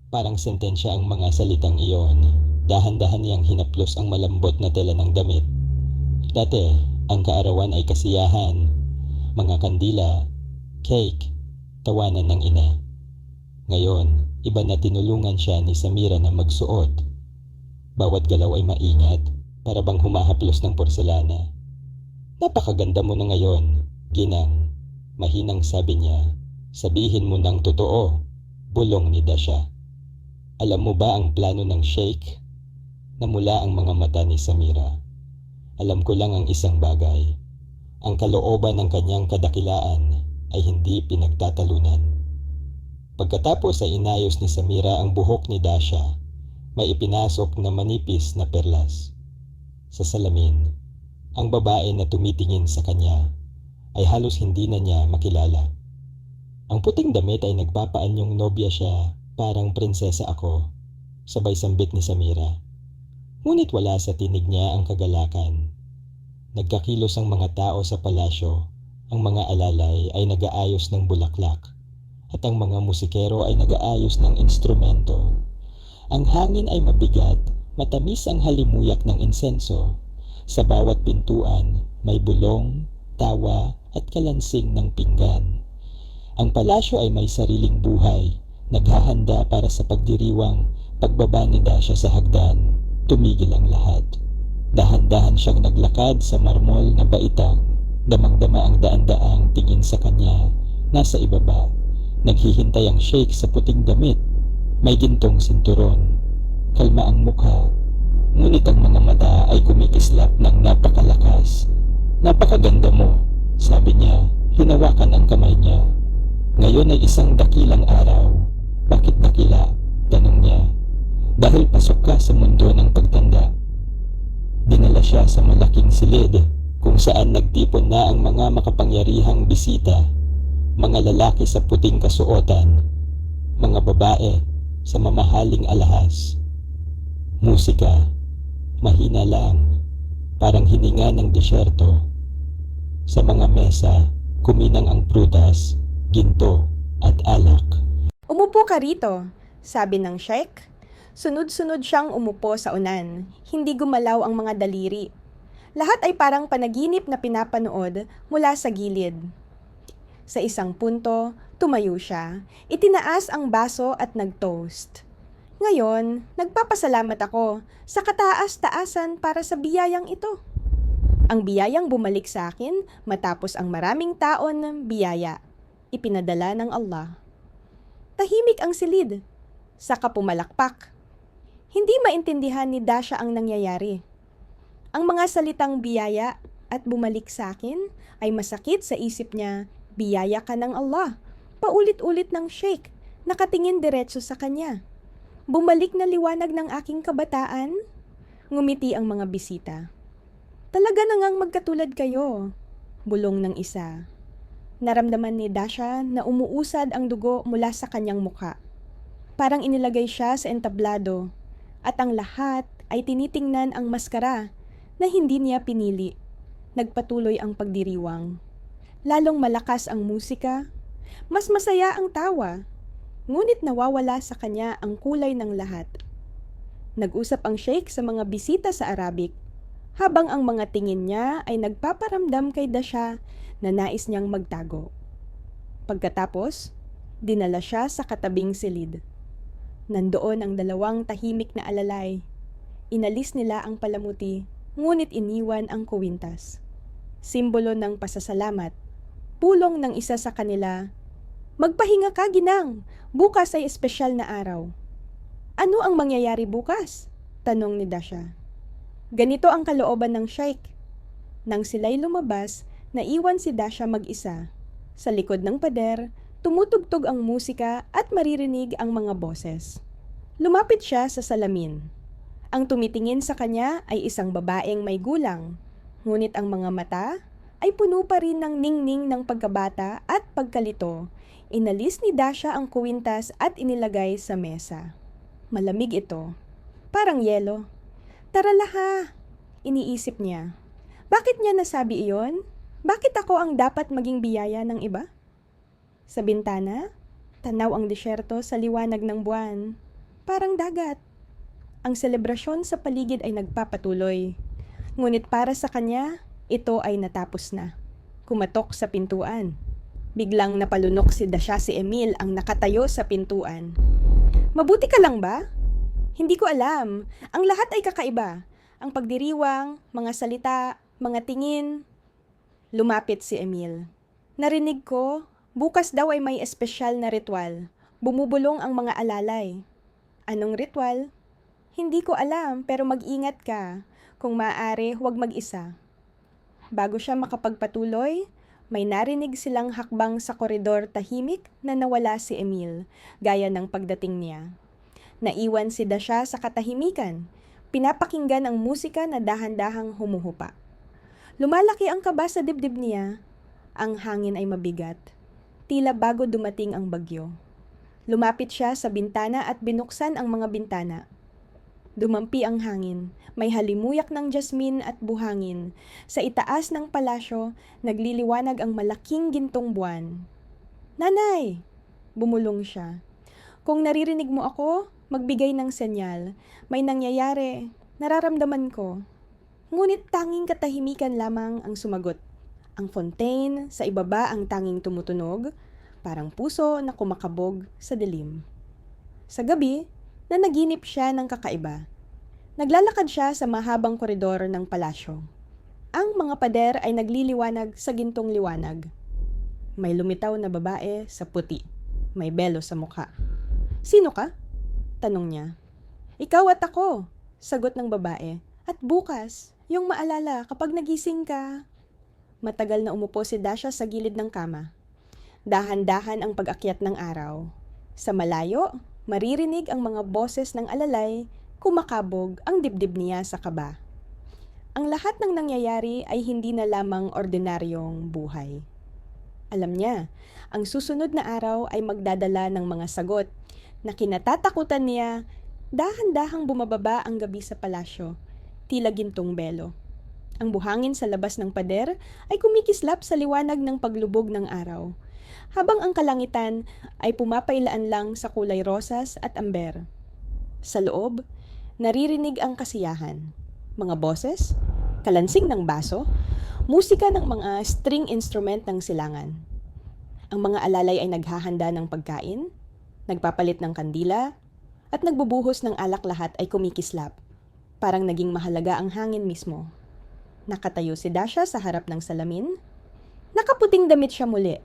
Parang sentensya ang mga salitang iyon. Dahan-dahan niyang hinaplos ang malambot na tela ng damit. Dati, ang kaarawan ay kasiyahan, mga kandila, cake, tawanan ng ina. Ngayon, iba na tinulungan siya ni Samira na magsuot. Bawat galaw ay maingat, para bang humahaplos ng porselana. Napakaganda mo na ngayon, Ginang. Mahinang sabi niya. Sabihin mo ng totoo, bulong ni Dasha. Alam mo ba ang plano ng Sheikh? Namula ang mga mata ni Samira. Alam ko lang ang isang bagay. Ang kalooban ng kanyang kadakilaan ay hindi pinagtatalunan. Pagkatapos ay inayos ni Samira ang buhok ni Dasha, may ipinasok na manipis na perlas. Sa salamin, ang babae na tumitingin sa kanya ay halos hindi na niya makilala. Ang puting damit ay nagpapaanyong nobya siya, parang prinsesa ako, sabay sambit ni Samira. Ngunit wala sa tinig niya ang kagalakan. Nagkakilos ang mga tao sa palasyo, ang mga alalay ay nag-aayos ng bulaklak, at ang mga musikero ay nag-aayos ng instrumento. Ang hangin ay mabigat, matamis ang halimuyak ng insenso. Sa bawat pintuan, may bulong, tawa at kalansing ng pinggan. Ang palasyo ay may sariling buhay, naghahanda para sa pagdiriwang. Pagbaba ni Dasha sa hagdan, tumigil ang lahat. Dahan-dahan siyang naglakad sa marmol na baitang, damang-dama ang daan-daang tingin sa kanya. Nasa ibaba, naghihintay ang Sheikh sa puting damit, may gintong sinturon. Kalma ang mukha, ngunit ang mga mata ay kumikislap ng napakalakas. Napakaganda mo, sabi niya, hinawakan ang kamay niya. Ngayon ay isang dakilang araw. Bakit dakila? Tanong niya. Dahil pasok ka sa mundo ng pagtanda. Dinala siya sa malaking silid kung saan nagtipon na ang mga makapangyarihang bisita. Mga lalaki sa puting kasuotan, mga babae sa mamahaling alahas. Musika, mahina lang, parang hininga ng desyerto. Sa mga mesa, kuminang ang prutas, ginto at alak. Umupo ka rito, sabi ng Sheikh. Sunod-sunod siyang umupo sa unan, hindi gumalaw ang mga daliri. Lahat ay parang panaginip na pinapanood mula sa gilid. Sa isang punto, tumayo siya, itinaas ang baso at nag-toast. Ngayon, nagpapasalamat ako sa kataas-taasan para sa biyayang ito. Ang biyayang bumalik sa akin matapos ang maraming taon ng biyaya, ipinadala ng Allah. Tahimik ang silid, saka pumalakpak. Hindi maintindihan ni Dasha ang nangyayari. Ang mga salitang biyaya at bumalik sa akin ay masakit sa isip niya. Biyaya ka ng Allah. Paulit-ulit ng Sheikh, nakatingin diretso sa kanya. Bumalik na liwanag ng aking kabataan. Ngumiti ang mga bisita. Talaga na ngang magkatulad kayo, bulong ng isa. Naramdaman ni Dasha na umuusad ang dugo mula sa kanyang mukha. Parang inilagay siya sa entablado at ang lahat ay tinitingnan ang maskara na hindi niya pinili. Nagpatuloy ang pagdiriwang. Lalong malakas ang musika, mas masaya ang tawa, ngunit nawawala sa kanya ang kulay ng lahat. Nag-usap ang Sheikh sa mga bisita sa Arabic. habang ang mga tingin niya ay nagpaparamdam kay Dasha na nais niyang magtago. Pagkatapos, dinala siya sa katabing silid. Nandoon ang dalawang tahimik na alalay. Inalis nila ang palamuti, ngunit iniwan ang kuwintas. Simbolo ng pasasalamat. Pulong ng isa sa kanila, "Magpahinga ka, ginang! Bukas ay espesyal na araw." "Ano ang mangyayari bukas?" tanong ni Dasha. Ganito ang kalooban ng Sheikh. Nang sila'y lumabas, naiwan si Dasha mag-isa. Sa likod ng pader, tumutugtog ang musika at maririnig ang mga boses. Lumapit siya sa salamin. Ang tumitingin sa kanya ay isang babaeng may gulang, ngunit ang mga mata ay puno pa rin ng ningning ng pagkabata at pagkalito. Inalis ni Dasha ang kuwintas at inilagay sa mesa. Malamig ito, parang yelo. "Taralaha," iniisip niya. Bakit niya nasabi iyon? Bakit ako ang dapat maging biyaya ng iba? Sa bintana, tanaw ang disyerto sa liwanag ng buwan. Parang dagat. Ang selebrasyon sa paligid ay nagpapatuloy. Ngunit para sa kanya, ito ay natapos na. Kumatok sa pintuan. Biglang napalunok si Dasha si Emil ang nakatayo sa pintuan. "Mabuti ka lang ba?" "Hindi ko alam. Ang lahat ay kakaiba. Ang pagdiriwang, mga salita, mga tingin." Lumapit si Emil. "Narinig ko, bukas daw ay may espesyal na ritual. Bumubulong ang mga alalay." "Anong ritual?" "Hindi ko alam, pero mag-ingat ka. Kung maaari, huwag mag-isa." Bago siya makapagpatuloy, may narinig silang hakbang sa koridor tahimik na nawala si Emil, gaya ng pagdating niya. Naiwan si Dasha sa katahimikan. Pinapakinggan ang musika na dahan-dahang humuhupa. Lumalaki ang kaba sa dibdib niya. Ang hangin ay mabigat. Tila bago dumating ang bagyo. Lumapit siya sa bintana at binuksan ang mga bintana. Dumampi ang hangin. May halimuyak ng jasmin at buhangin. Sa itaas ng palasyo, nagliliwanag ang malaking gintong buwan. "Nanay!" Bumulong siya. "Kung naririnig mo ako, magbigay ng senyal. May nangyayari. Nararamdaman ko." Ngunit tanging katahimikan lamang ang sumagot. Ang fontaine, sa ibaba ang tanging tumutunog, parang puso na kumakabog sa dilim. Sa gabi, nanaginip siya ng kakaiba. Naglalakad siya sa mahabang koridor ng palasyo. Ang mga pader ay nagliliwanag sa gintong liwanag. May lumitaw na babae sa puti. May belo sa mukha. "Sino ka?" tanong niya. "Ikaw at ako," sagot ng babae. "At bukas, yung maalala kapag nagising ka." Matagal na umupo si Dasha sa gilid ng kama. Dahan-dahan ang pag-akyat ng araw. Sa malayo, maririnig ang mga boses ng alalay, kumakabog ang dibdib niya sa kaba. Ang lahat ng nangyayari ay hindi na lamang ordinaryong buhay. Alam niya, ang susunod na araw ay magdadala ng mga sagot na kinatatakutan niya. Dahan-dahang bumababa ang gabi sa palasyo, tila gintong belo. Ang buhangin sa labas ng pader ay kumikislap sa liwanag ng paglubog ng araw, habang ang kalangitan ay pumapailaan lang sa kulay rosas at amber. Sa loob, naririnig ang kasiyahan. Mga boses, kalansing ng baso, musika ng mga string instrument ng silangan. Ang mga alalay ay naghahanda ng pagkain, nagpapalit ng kandila, at nagbubuhos ng alak. Lahat ay kumikislap. Parang naging mahalaga ang hangin mismo. Nakatayo si Dasha sa harap ng salamin. Nakaputing damit siya muli.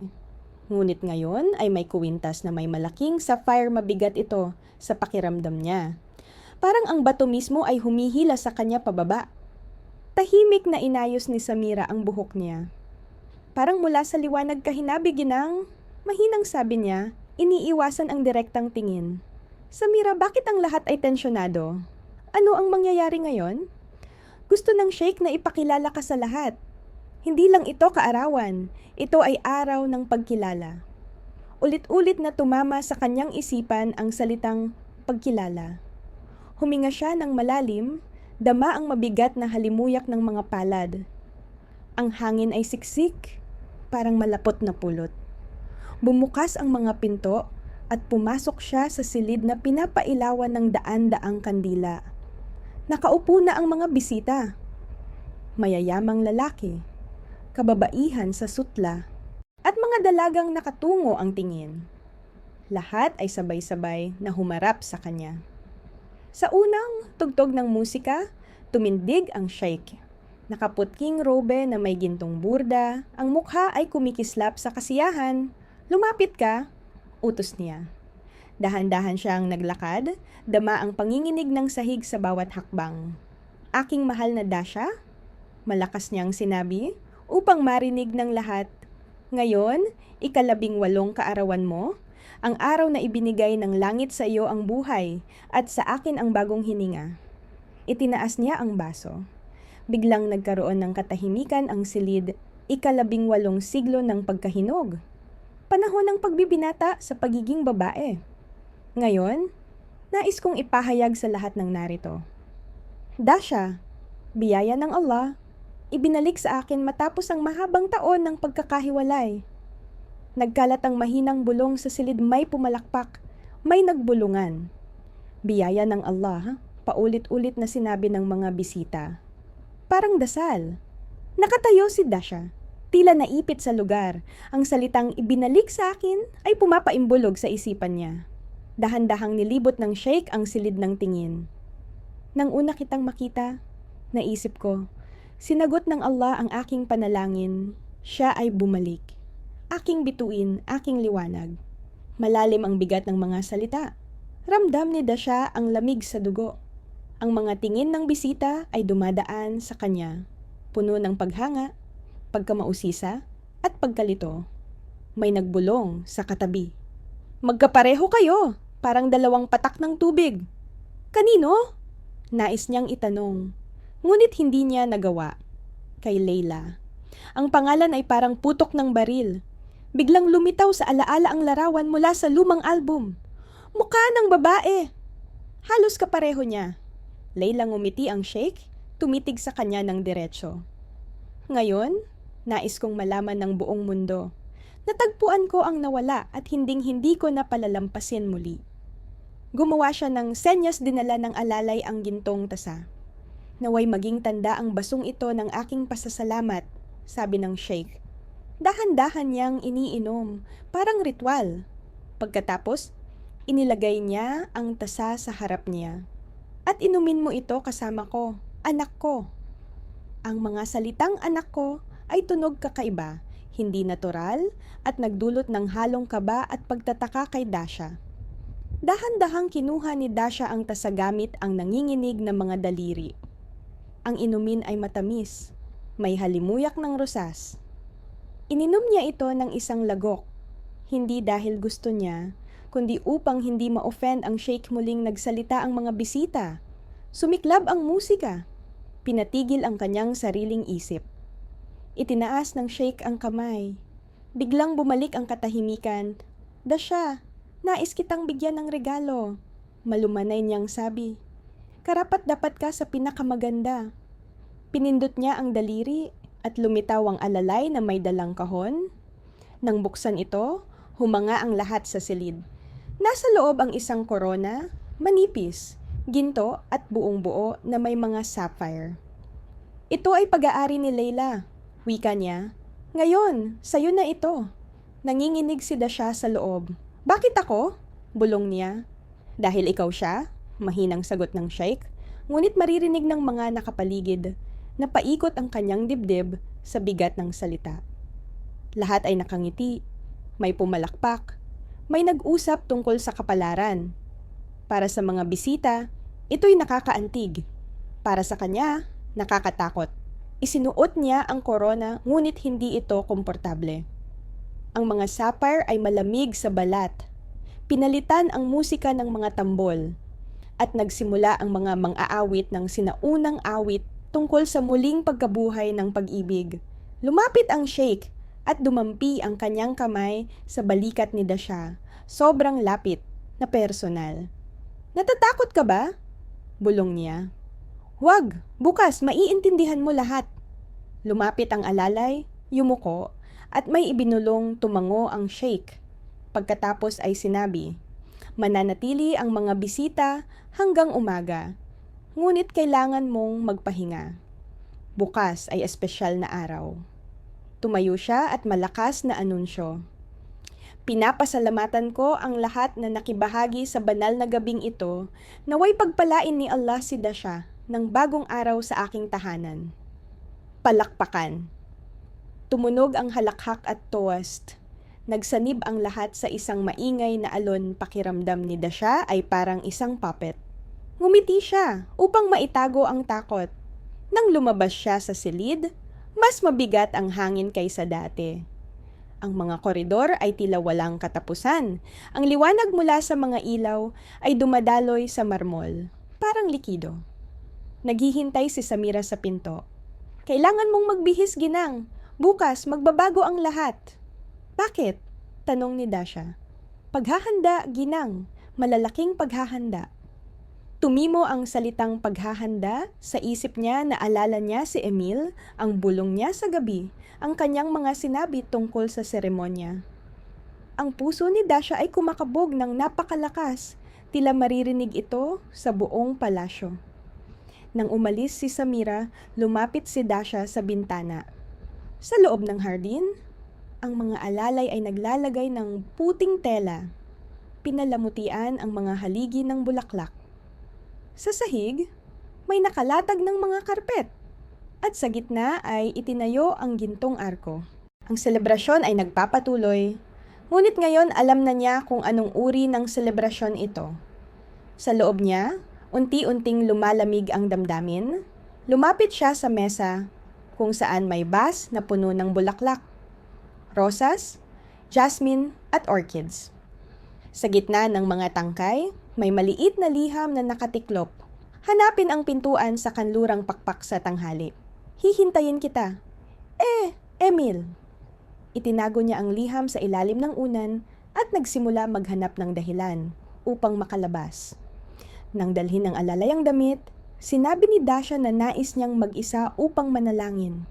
Ngunit ngayon ay may kuwintas na may malaking sapphire. Mabigat ito sa pakiramdam niya. Parang ang bato mismo ay humihila sa kanya pababa. Tahimik na inayos ni Samira ang buhok niya. "Parang mula sa liwanag kahinabi, ginang," mahinang sabi niya. Iniiwasan ang direktang tingin. "Samira, bakit ang lahat ay tensyonado? Ano ang mangyayari ngayon?" Gusto ng Sheikh na ipakilala ka sa lahat. Hindi lang ito kaarawan, ito ay araw ng pagkilala. Ulit-ulit na tumama sa kanyang isipan ang salitang pagkilala. Huminga siya ng malalim, dama ang mabigat na halimuyak ng mga palad. Ang hangin ay siksik, parang malapot na pulot. Bumukas ang mga pinto at pumasok siya sa silid na pinapailawan ng daan-daang kandila. Nakaupo na ang mga bisita. mayayamang lalaki, kababaihan sa sutla, at mga dalagang nakatungo ang tingin. Lahat ay sabay-sabay na humarap sa kanya. Sa unang tugtog ng musika, tumindig ang sheikh. Nakaputking robe na may gintong burda, ang mukha ay kumikislap sa kasiyahan. Lumapit ka, utos niya. Dahan-dahan siyang naglakad, dama ang panginginig ng sahig sa bawat hakbang. Aking mahal na Dasha, malakas niyang sinabi, upang marinig ng lahat. Ngayon, 18 kaarawan mo, ang araw na ibinigay ng langit sa iyo ang buhay at sa akin ang bagong hininga. Itinaas niya ang baso. Biglang nagkaroon ng katahimikan ang silid, 18 siglo ng pagkahinog. Panahon ng pagbibinata sa pagiging babae. Ngayon, nais kong ipahayag sa lahat ng narito. Dasha, biyaya ng Allah, ibinalik sa akin matapos ang mahabang taon ng pagkakahiwalay. Nagkalat ang mahinang bulong sa silid, may pumalakpak, may nagbulungan. Biyaya ng Allah, paulit-ulit na sinabi ng mga bisita. Parang dasal. Nakatayo si Dasha, tila naipit sa lugar. Ang salitang ibinalik sa akin ay pumapaimbulog sa isipan niya. Dahan-dahang nilibot ng sheikh ang silid ng tingin. Nang una kitang makita, naisip ko, sinagot ng Allah ang aking panalangin, siya ay bumalik. Aking bituin, aking liwanag. Malalim ang bigat ng mga salita. Ramdam ni Dasha ang lamig sa dugo. Ang mga tingin ng bisita ay dumadaan sa kanya, puno ng paghanga, pagkamausisa, at pagkalito. May nagbulong sa katabi. Magkapareho kayo, parang 2 patak ng tubig. Kanino? Nais niyang itanong, ngunit hindi niya nagawa. Kay Layla. Ang pangalan ay parang putok ng baril. Biglang lumitaw sa alaala ang larawan mula sa lumang album. Mukha ng babae. Halos kapareho niya. Layla ngumiti ang sheikh, tumitig sa kanya ng diretso. Ngayon, nais kong malaman ng buong mundo. Natagpuan ko ang nawala at hinding-hindi ko na palalampasin muli. Gumawa siya ng senyas, dinala ng alalay ang gintong tasa. Naway maging tanda ang basong ito ng aking pasasalamat, sabi ng sheikh. Dahan-dahan niyang iniinom, parang ritual. Pagkatapos, inilagay niya ang tasa sa harap niya. At inumin mo ito kasama ko, anak ko. Ang mga salitang anak ko ay tunog kakaiba, hindi natural, at nagdulot ng halong kaba at pagtataka kay Dasha. Dahan-dahang kinuha ni Dasha ang tasa gamit ang nanginginig na mga daliri. Ang inumin ay matamis, may halimuyak ng rosas. Ininom niya ito ng isang lagok, hindi dahil gusto niya, kundi upang hindi ma-offend ang sheikh. Muling nagsalita ang mga bisita. Sumiklab ang musika. Pinatigil ang kanyang sariling isip. Itinaas ng sheikh ang kamay. Biglang bumalik ang katahimikan. Dasha, nais kitang bigyan ng regalo. Malumanay niyang sabi. Karapat-dapat ka sa pinakamaganda. Pinindot niya ang daliri at lumitaw ang alalay na may dalang kahon. Nang buksan ito, humanga ang lahat sa silid. Nasa loob ang isang korona, manipis, ginto at buong-buo na may mga sapphire. Ito ay pag-aari ni Layla, wika niya. Ngayon, sayo na ito. Nanginginig si Dasha sa loob. Bakit ako? Bulong niya. Dahil ikaw siya, mahinang sagot ng sheikh, ngunit maririnig ng mga nakapaligid. Napaikot ang kanyang dibdib sa bigat ng salita. Lahat ay nakangiti, may pumalakpak, may nag-usap tungkol sa kapalaran. Para sa mga bisita, ito'y nakakaantig. Para sa kanya, nakakatakot. Isinuot niya ang korona ngunit hindi ito komportable. Ang mga sapphire ay malamig sa balat. Pinalitan ang musika ng mga tambol. At nagsimula ang mga mang-aawit ng sinaunang awit tungkol sa muling pagkabuhay ng pag-ibig. Lumapit ang sheikh at dumampi ang kanyang kamay sa balikat ni Dasha. Sobrang lapit na personal. Natatakot ka ba? Bulong niya. Huwag, bukas maiintindihan mo lahat. Lumapit ang alalay, yumuko, at may ibinulong tumango ang sheikh. Pagkatapos ay sinabi, mananatili ang mga bisita hanggang umaga. Ngunit kailangan mong magpahinga. Bukas ay espesyal na araw. Tumayo siya at malakas na anunsyo. Pinapasalamatan ko ang lahat na nakibahagi sa banal na gabing ito, naway pagpalain ni Allah si Dasha ng bagong araw sa aking tahanan. Palakpakan. Tumunog ang halakhak at toast. Nagsanib ang lahat sa isang maingay na alon. Pakiramdam ni Dasha ay parang isang puppet. Ngumiti siya upang maitago ang takot. Nang lumabas siya sa silid, mas mabigat ang hangin kaysa dati. Ang mga koridor ay tila walang katapusan. Ang liwanag mula sa mga ilaw ay dumadaloy sa marmol, parang likido. Naghihintay si Samira sa pinto. Kailangan mong magbihis, Ginang. Bukas magbabago ang lahat. Bakit? Tanong ni Dasha. Paghahanda, Ginang. Malalaking paghahanda. Tumimo ang salitang paghahanda sa isip niya. Naalala niya si Emil, ang bulong niya sa gabi, ang kanyang mga sinabi tungkol sa seremonya. Ang puso ni Dasha ay kumakabog ng napakalakas, tila maririnig ito sa buong palasyo. Nang umalis si Samira, lumapit si Dasha sa bintana. Sa loob ng hardin, ang mga alalay ay naglalagay ng puting tela. Pinalamutian ang mga haligi ng bulaklak. Sa sahig, may nakalatag ng mga karpet. At sa gitna ay itinayo ang gintong arko. Ang selebrasyon ay nagpapatuloy, ngunit ngayon alam na niya kung anong uri ng selebrasyon ito. Sa loob niya, unti-unting lumalamig ang damdamin. Lumapit siya sa mesa kung saan may bas na puno ng bulaklak, rosas, jasmine at orchids. Sa gitna ng mga tangkay, may maliit na liham na nakatiklop. Hanapin ang pintuan sa kanlurang pakpak sa tanghali. Hihintayin kita. Emil. Itinago niya ang liham sa ilalim ng unan at nagsimula maghanap ng dahilan upang makalabas. Nang dalhin ng alalay ang damit, sinabi ni Dasha na nais niyang mag-isa upang manalangin.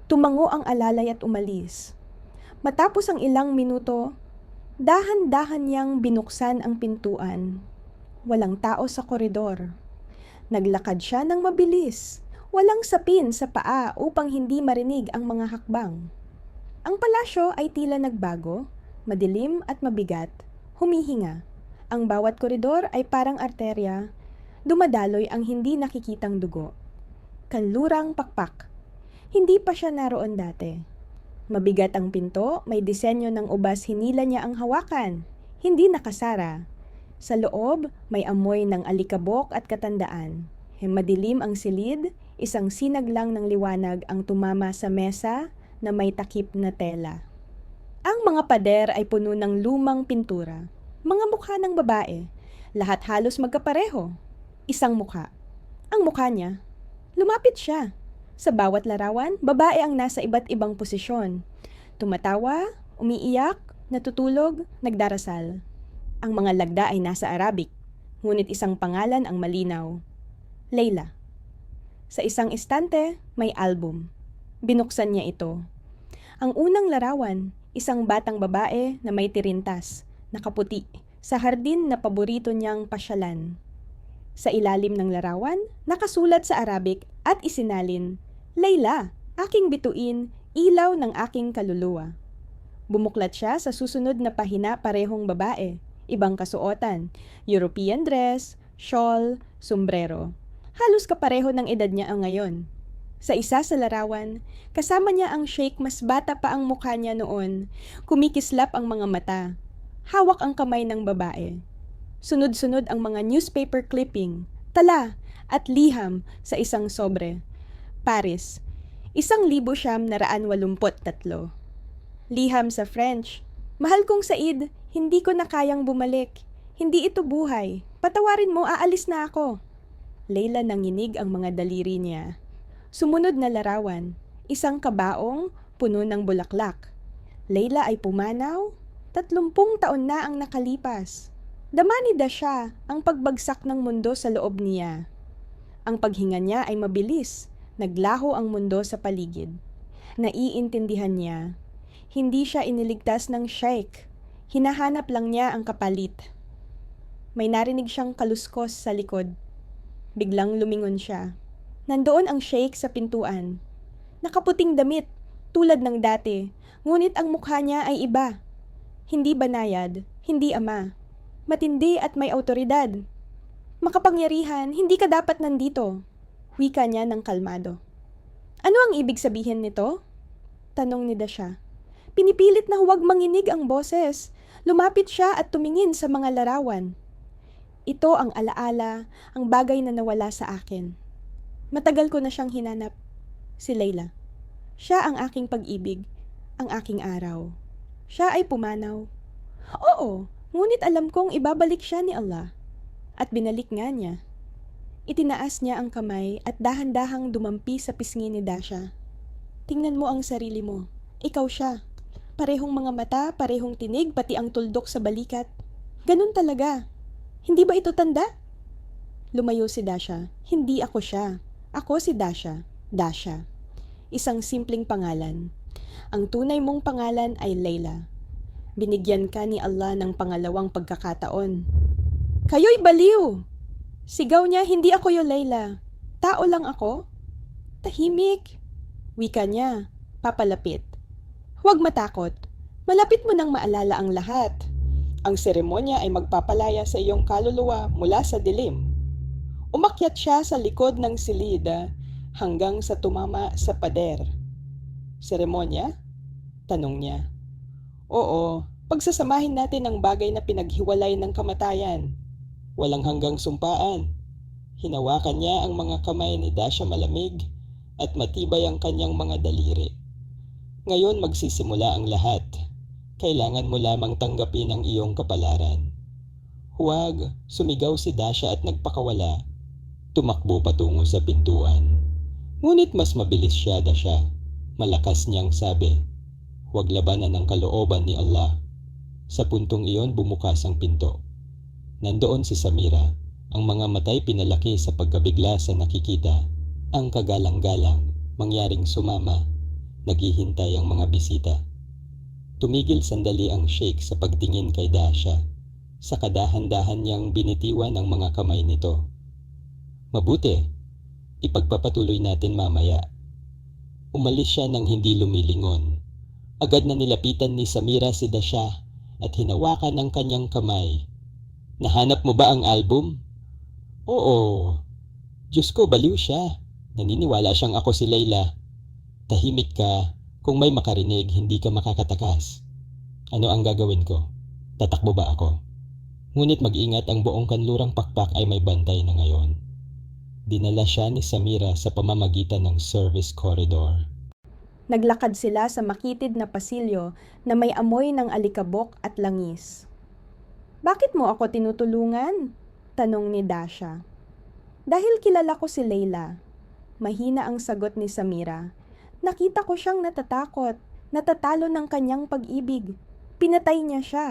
Tumango ang alalay at umalis. Matapos ang ilang minuto, dahan-dahan niyang binuksan ang pintuan. Walang tao sa koridor. Naglakad siya ng mabilis. Walang sapin sa paa upang hindi marinig ang mga hakbang. Ang palasyo ay tila nagbago, madilim at mabigat, humihinga. Ang bawat koridor ay parang arterya, dumadaloy ang hindi nakikitang dugo. Kanlurang pakpak. Hindi pa siya naroon dati. Mabigat ang pinto, may disenyo ng ubas, hinila niya ang hawakan. Hindi nakasara. Sa loob, may amoy ng alikabok at katandaan. Madilim ang silid, isang sinag lang ng liwanag ang tumama sa mesa na may takip na tela. Ang mga pader ay puno ng lumang pintura. Mga mukha ng babae. Lahat halos magkapareho. Isang mukha. Ang mukha niya. Lumapit siya. Sa bawat larawan, babae ang nasa iba't ibang posisyon. Tumatawa, umiiyak, natutulog, nagdarasal. Ang mga lagda ay nasa Arabic, ngunit isang pangalan ang malinaw. Layla. Sa isang estante, may album. Binuksan niya ito. Ang unang larawan, isang batang babae na may tirintas, nakaputi, sa hardin na paborito niyang pasyalan. Sa ilalim ng larawan, nakasulat sa Arabic at isinalin, Layla, aking bituin, ilaw ng aking kaluluwa. Bumuklat siya sa susunod na pahina, parehong babae, ibang kasuotan, European dress, shawl, sombrero. Halos kapareho ng edad niya ang ngayon. Sa isa sa larawan, kasama niya ang sheikh, mas bata pa ang mukha niya noon, kumikislap ang mga mata. Hawak ang kamay ng babae. Sunod-sunod ang mga newspaper clipping, tala at liham sa isang sobre. Paris, 1,983. Liham sa French, mahal kong Said, hindi ko na kayang bumalik. Hindi ito buhay. Patawarin mo, aalis na ako. Layla nanginig ang mga daliri niya. Sumunod na larawan, isang kabaong puno ng bulaklak. Layla ay pumanaw, 30 taon na ang nakalipas. Dama ni Dasha ang pagbagsak ng mundo sa loob niya. Ang paghinga niya ay mabilis, naglaho ang mundo sa paligid. Naiintindihan niya, hindi siya iniligtas ng sheikh, hinahanap lang niya ang kapalit. May narinig siyang kaluskos sa likod. Biglang lumingon siya. Nandoon ang sheikh sa pintuan. Nakaputing damit, tulad ng dati, ngunit ang mukha niya ay iba. Hindi banayad, hindi ama. Matindi at may autoridad. Makapangyarihan, hindi ka dapat nandito. Wika niya ng kalmado. Ano ang ibig sabihin nito? Tanong ni Dasha. Pinipilit na huwag manginig ang boses. Lumapit siya at tumingin sa mga larawan. Ito ang alaala, ang bagay na nawala sa akin. Matagal ko na siyang hinanap. Si Layla. Siya ang aking pag-ibig, ang aking araw. Siya ay pumanaw. Oo, ngunit alam kong ibabalik siya ni Allah. At binalik nga niya. Itinaas niya ang kamay at dahan-dahang dumampi sa pisngi ni Dasha. Tingnan mo ang sarili mo. Ikaw siya. Parehong mga mata, parehong tinig, pati ang tuldok sa balikat. Ganun talaga. Hindi ba ito tanda? Lumayo si Dasha. Hindi ako siya. Ako si Dasha. Dasha. Isang simpleng pangalan. Ang tunay mong pangalan ay Layla. Binigyan ka ni Allah ng pangalawang pagkakataon. Kayo'y baliw! Sigaw niya, hindi ako yung Layla. Tao lang ako. Tahimik. Wika niya, papalapit. Huwag matakot. Malapit mo nang maalala ang lahat. Ang seremonya ay magpapalaya sa iyong kaluluwa mula sa dilim. Umakyat siya sa likod ng silida hanggang sa tumama sa pader. Seremonya? Tanong niya. Oo, pagsasamahin natin ang bagay na pinaghiwalay ng kamatayan. Walang hanggang sumpaan. Hinawakan niya ang mga kamay ni Dasha malamig at matibay ang kanyang mga daliri. Ngayon magsisimula ang lahat. Kailangan mo lamang tanggapin ang iyong kapalaran. Huwag, sumigaw si Dasha at nagpakawala. Tumakbo patungo sa pintuan. Ngunit mas mabilis siya, Dasha. Malakas niyang sabi, huwag labanan ang kalooban ni Allah. Sa puntong iyon bumukas ang pinto. Nandoon si Samira, ang mga matay pinalaki sa pagkabigla sa nakikita. Ang kagalang-galang, mangyaring sumama, naghihintay ang mga bisita. Tumigil sandali ang sheikh sa pagtingin kay Dasha. Sa kadahan-dahan niyang binitiwan ang mga kamay nito. Mabuti, ipagpapatuloy natin mamaya. Umalis siya nang hindi lumilingon. Agad na nilapitan ni Samira si Dasha at hinawakan ang kanyang kamay. Nahanap mo ba ang album? Oo. Diyos ko, baliw siya. Naniniwala siyang ako si Layla. Tahimik ka. Kung may makarinig, hindi ka makakatakas. Ano ang gagawin ko? Tatakbo ba ako? Ngunit mag-ingat, ang buong kanlurang pakpak ay may bantay na ngayon. Dinala siya ni Samira sa pamamagitan ng service corridor. Naglakad sila sa makitid na pasilyo na may amoy ng alikabok at langis. Bakit mo ako tinutulungan? Tanong ni Dasha. Dahil kilala ko si Layla. Mahina ang sagot ni Samira. Nakita ko siyang natatakot, natatalo ng kanyang pag-ibig. Pinatay niya siya.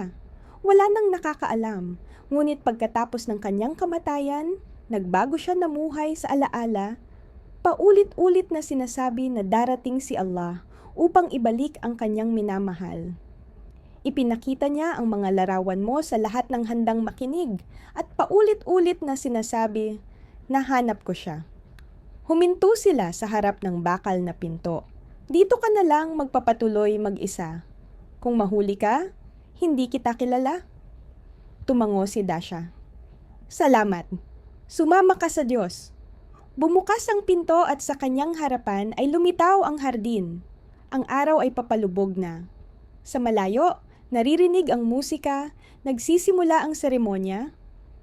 Wala nang nakakaalam, ngunit pagkatapos ng kanyang kamatayan, nagbago siya namuhay sa alaala. Paulit-ulit na sinasabi na darating si Allah upang ibalik ang kanyang minamahal. Ipinakita niya ang mga larawan mo sa lahat ng handang makinig at paulit-ulit na sinasabi, nahanap ko siya. Huminto sila sa harap ng bakal na pinto. Dito ka na lang magpapatuloy mag-isa. Kung mahuli ka, hindi kita kilala. Tumango si Dasha. Salamat. Sumama ka sa Diyos. Bumukas ang pinto at sa kanyang harapan ay lumitaw ang hardin. Ang araw ay papalubog na. Sa malayo, naririnig ang musika, nagsisimula ang seremonya.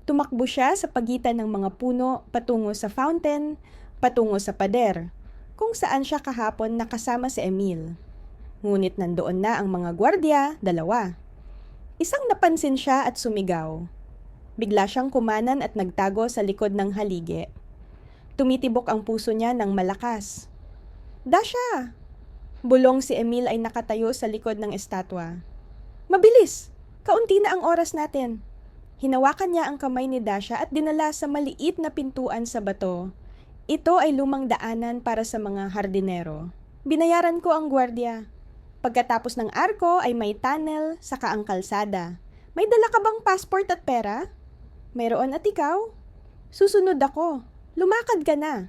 Tumakbo siya sa pagitan ng mga puno patungo sa fountain, patungo sa pader, kung saan siya kahapon nakasama si Emil. Ngunit nandoon na ang mga gwardya, 2. Isang napansin siya at sumigaw. Bigla siyang kumanan at nagtago sa likod ng haligi. Tumitibok ang puso niya ng malakas. Dasha! Bulong si Emil ay nakatayo sa likod ng estatwa. Mabilis! Kaunti na ang oras natin. Hinawakan niya ang kamay ni Dasha at dinala sa maliit na pintuan sa bato. Ito ay lumang daanan para sa mga hardinero. Binayaran ko ang gwardya. Pagkatapos ng arko ay may tunnel saka ang kalsada. May dala ka bang passport at pera? Mayroon at ikaw? Susunod ako. Lumakad ka na.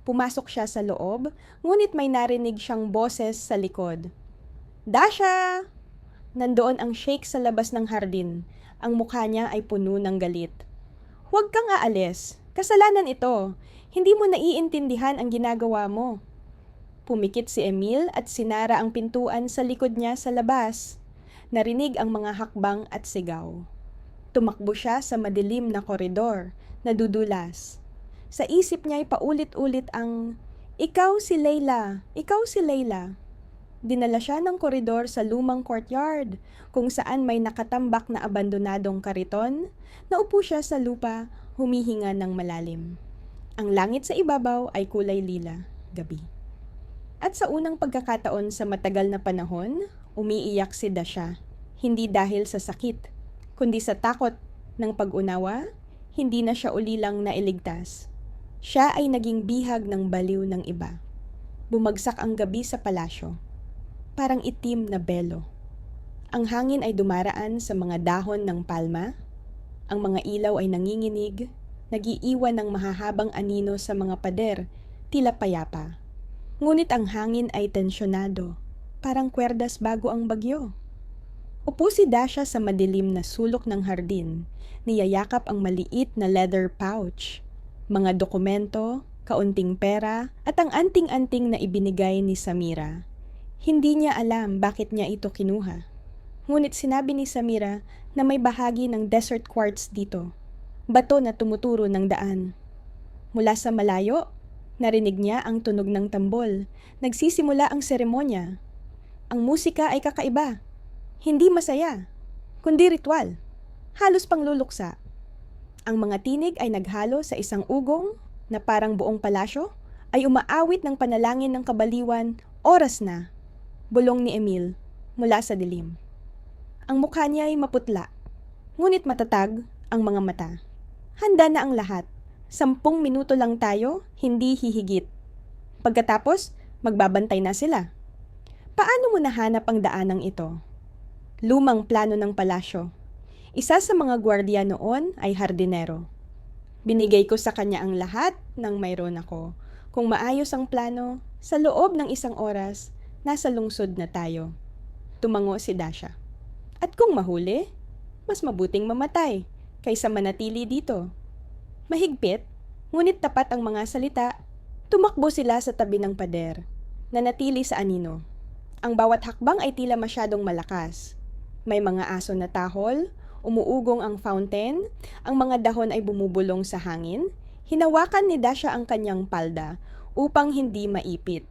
Pumasok siya sa loob, ngunit may narinig siyang boses sa likod. Dasha! Nandoon ang Sheikh sa labas ng hardin. Ang mukha niya ay puno ng galit. Huwag kang aalis. Kasalanan ito. Hindi mo naiintindihan ang ginagawa mo. Pumikit si Emil at sinara ang pintuan sa likod niya sa labas. Narinig ang mga hakbang at sigaw. Tumakbo siya sa madilim na koridor, nadudulas. Sa isip niya ay paulit-ulit ang, "Ikaw si Layla, ikaw si Layla." Dinala siya ng koridor sa lumang courtyard, kung saan may nakatambak na abandonadong kariton. Naupo siya sa lupa, humihinga ng malalim. Ang langit sa ibabaw ay kulay lila, gabi. At sa unang pagkakataon sa matagal na panahon, umiiyak si Dasha. Hindi dahil sa sakit, kundi sa takot ng pag-unawa, hindi na siya ulilang nailigtas. Siya ay naging bihag ng baliw ng iba. Bumagsak ang gabi sa palasyo. Parang itim na belo. Ang hangin ay dumaraan sa mga dahon ng palma. Ang mga ilaw ay nanginginig, nag-iiwan ng mahahabang anino sa mga pader, tila payapa. Ngunit ang hangin ay tensyonado, parang kwerdas bago ang bagyo. Upo si Dasha sa madilim na sulok ng hardin, niyayakap ang maliit na leather pouch, mga dokumento, kaunting pera, at ang anting-anting na ibinigay ni Samira. Hindi niya alam bakit niya ito kinuha. Ngunit sinabi ni Samira na may bahagi ng desert quartz dito, bato na tumuturo ng daan. Mula sa malayo, narinig niya ang tunog ng tambol. Nagsisimula ang seremonya. Ang musika ay kakaiba. Hindi masaya, kundi ritual. Halos pangluluksa. Ang mga tinig ay naghalo sa isang ugong na parang buong palasyo ay umaawit ng panalangin ng kabaliwan. Oras na. Bulong ni Emil mula sa dilim. Ang mukha niya ay maputla, ngunit matatag ang mga mata. Handa na ang lahat. 10 minuto lang tayo, hindi hihigit. Pagkatapos, magbabantay na sila. Paano mo nahanap ang daanang ito? Lumang plano ng palasyo. Isa sa mga gwardiya noon ay hardinero. Binigay ko sa kanya ang lahat ng mayroon ako. Kung maayos ang plano, sa loob ng 1 oras, nasa lungsod na tayo. Tumango si Dasha. At kung mahuli, mas mabuting mamatay kaysa manatili dito. Mahigpit, ngunit tapat ang mga salita. Tumakbo sila sa tabi ng pader, nanatili sa anino. Ang bawat hakbang ay tila masyadong malakas. May mga aso na tahol, umuugong ang fountain, ang mga dahon ay bumubulong sa hangin. Hinawakan ni Dasha ang kanyang palda upang hindi maipit.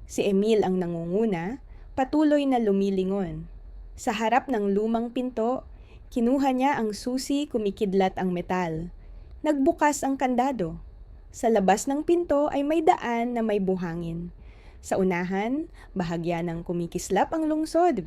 Si Emil ang nangunguna, patuloy na lumilingon. Sa harap ng lumang pinto, kinuha niya ang susi, kumikidlat ang metal. Nagbukas ang kandado. Sa labas ng pinto ay may daan na may buhangin. Sa unahan, bahagya ng kumikislap ang lungsod.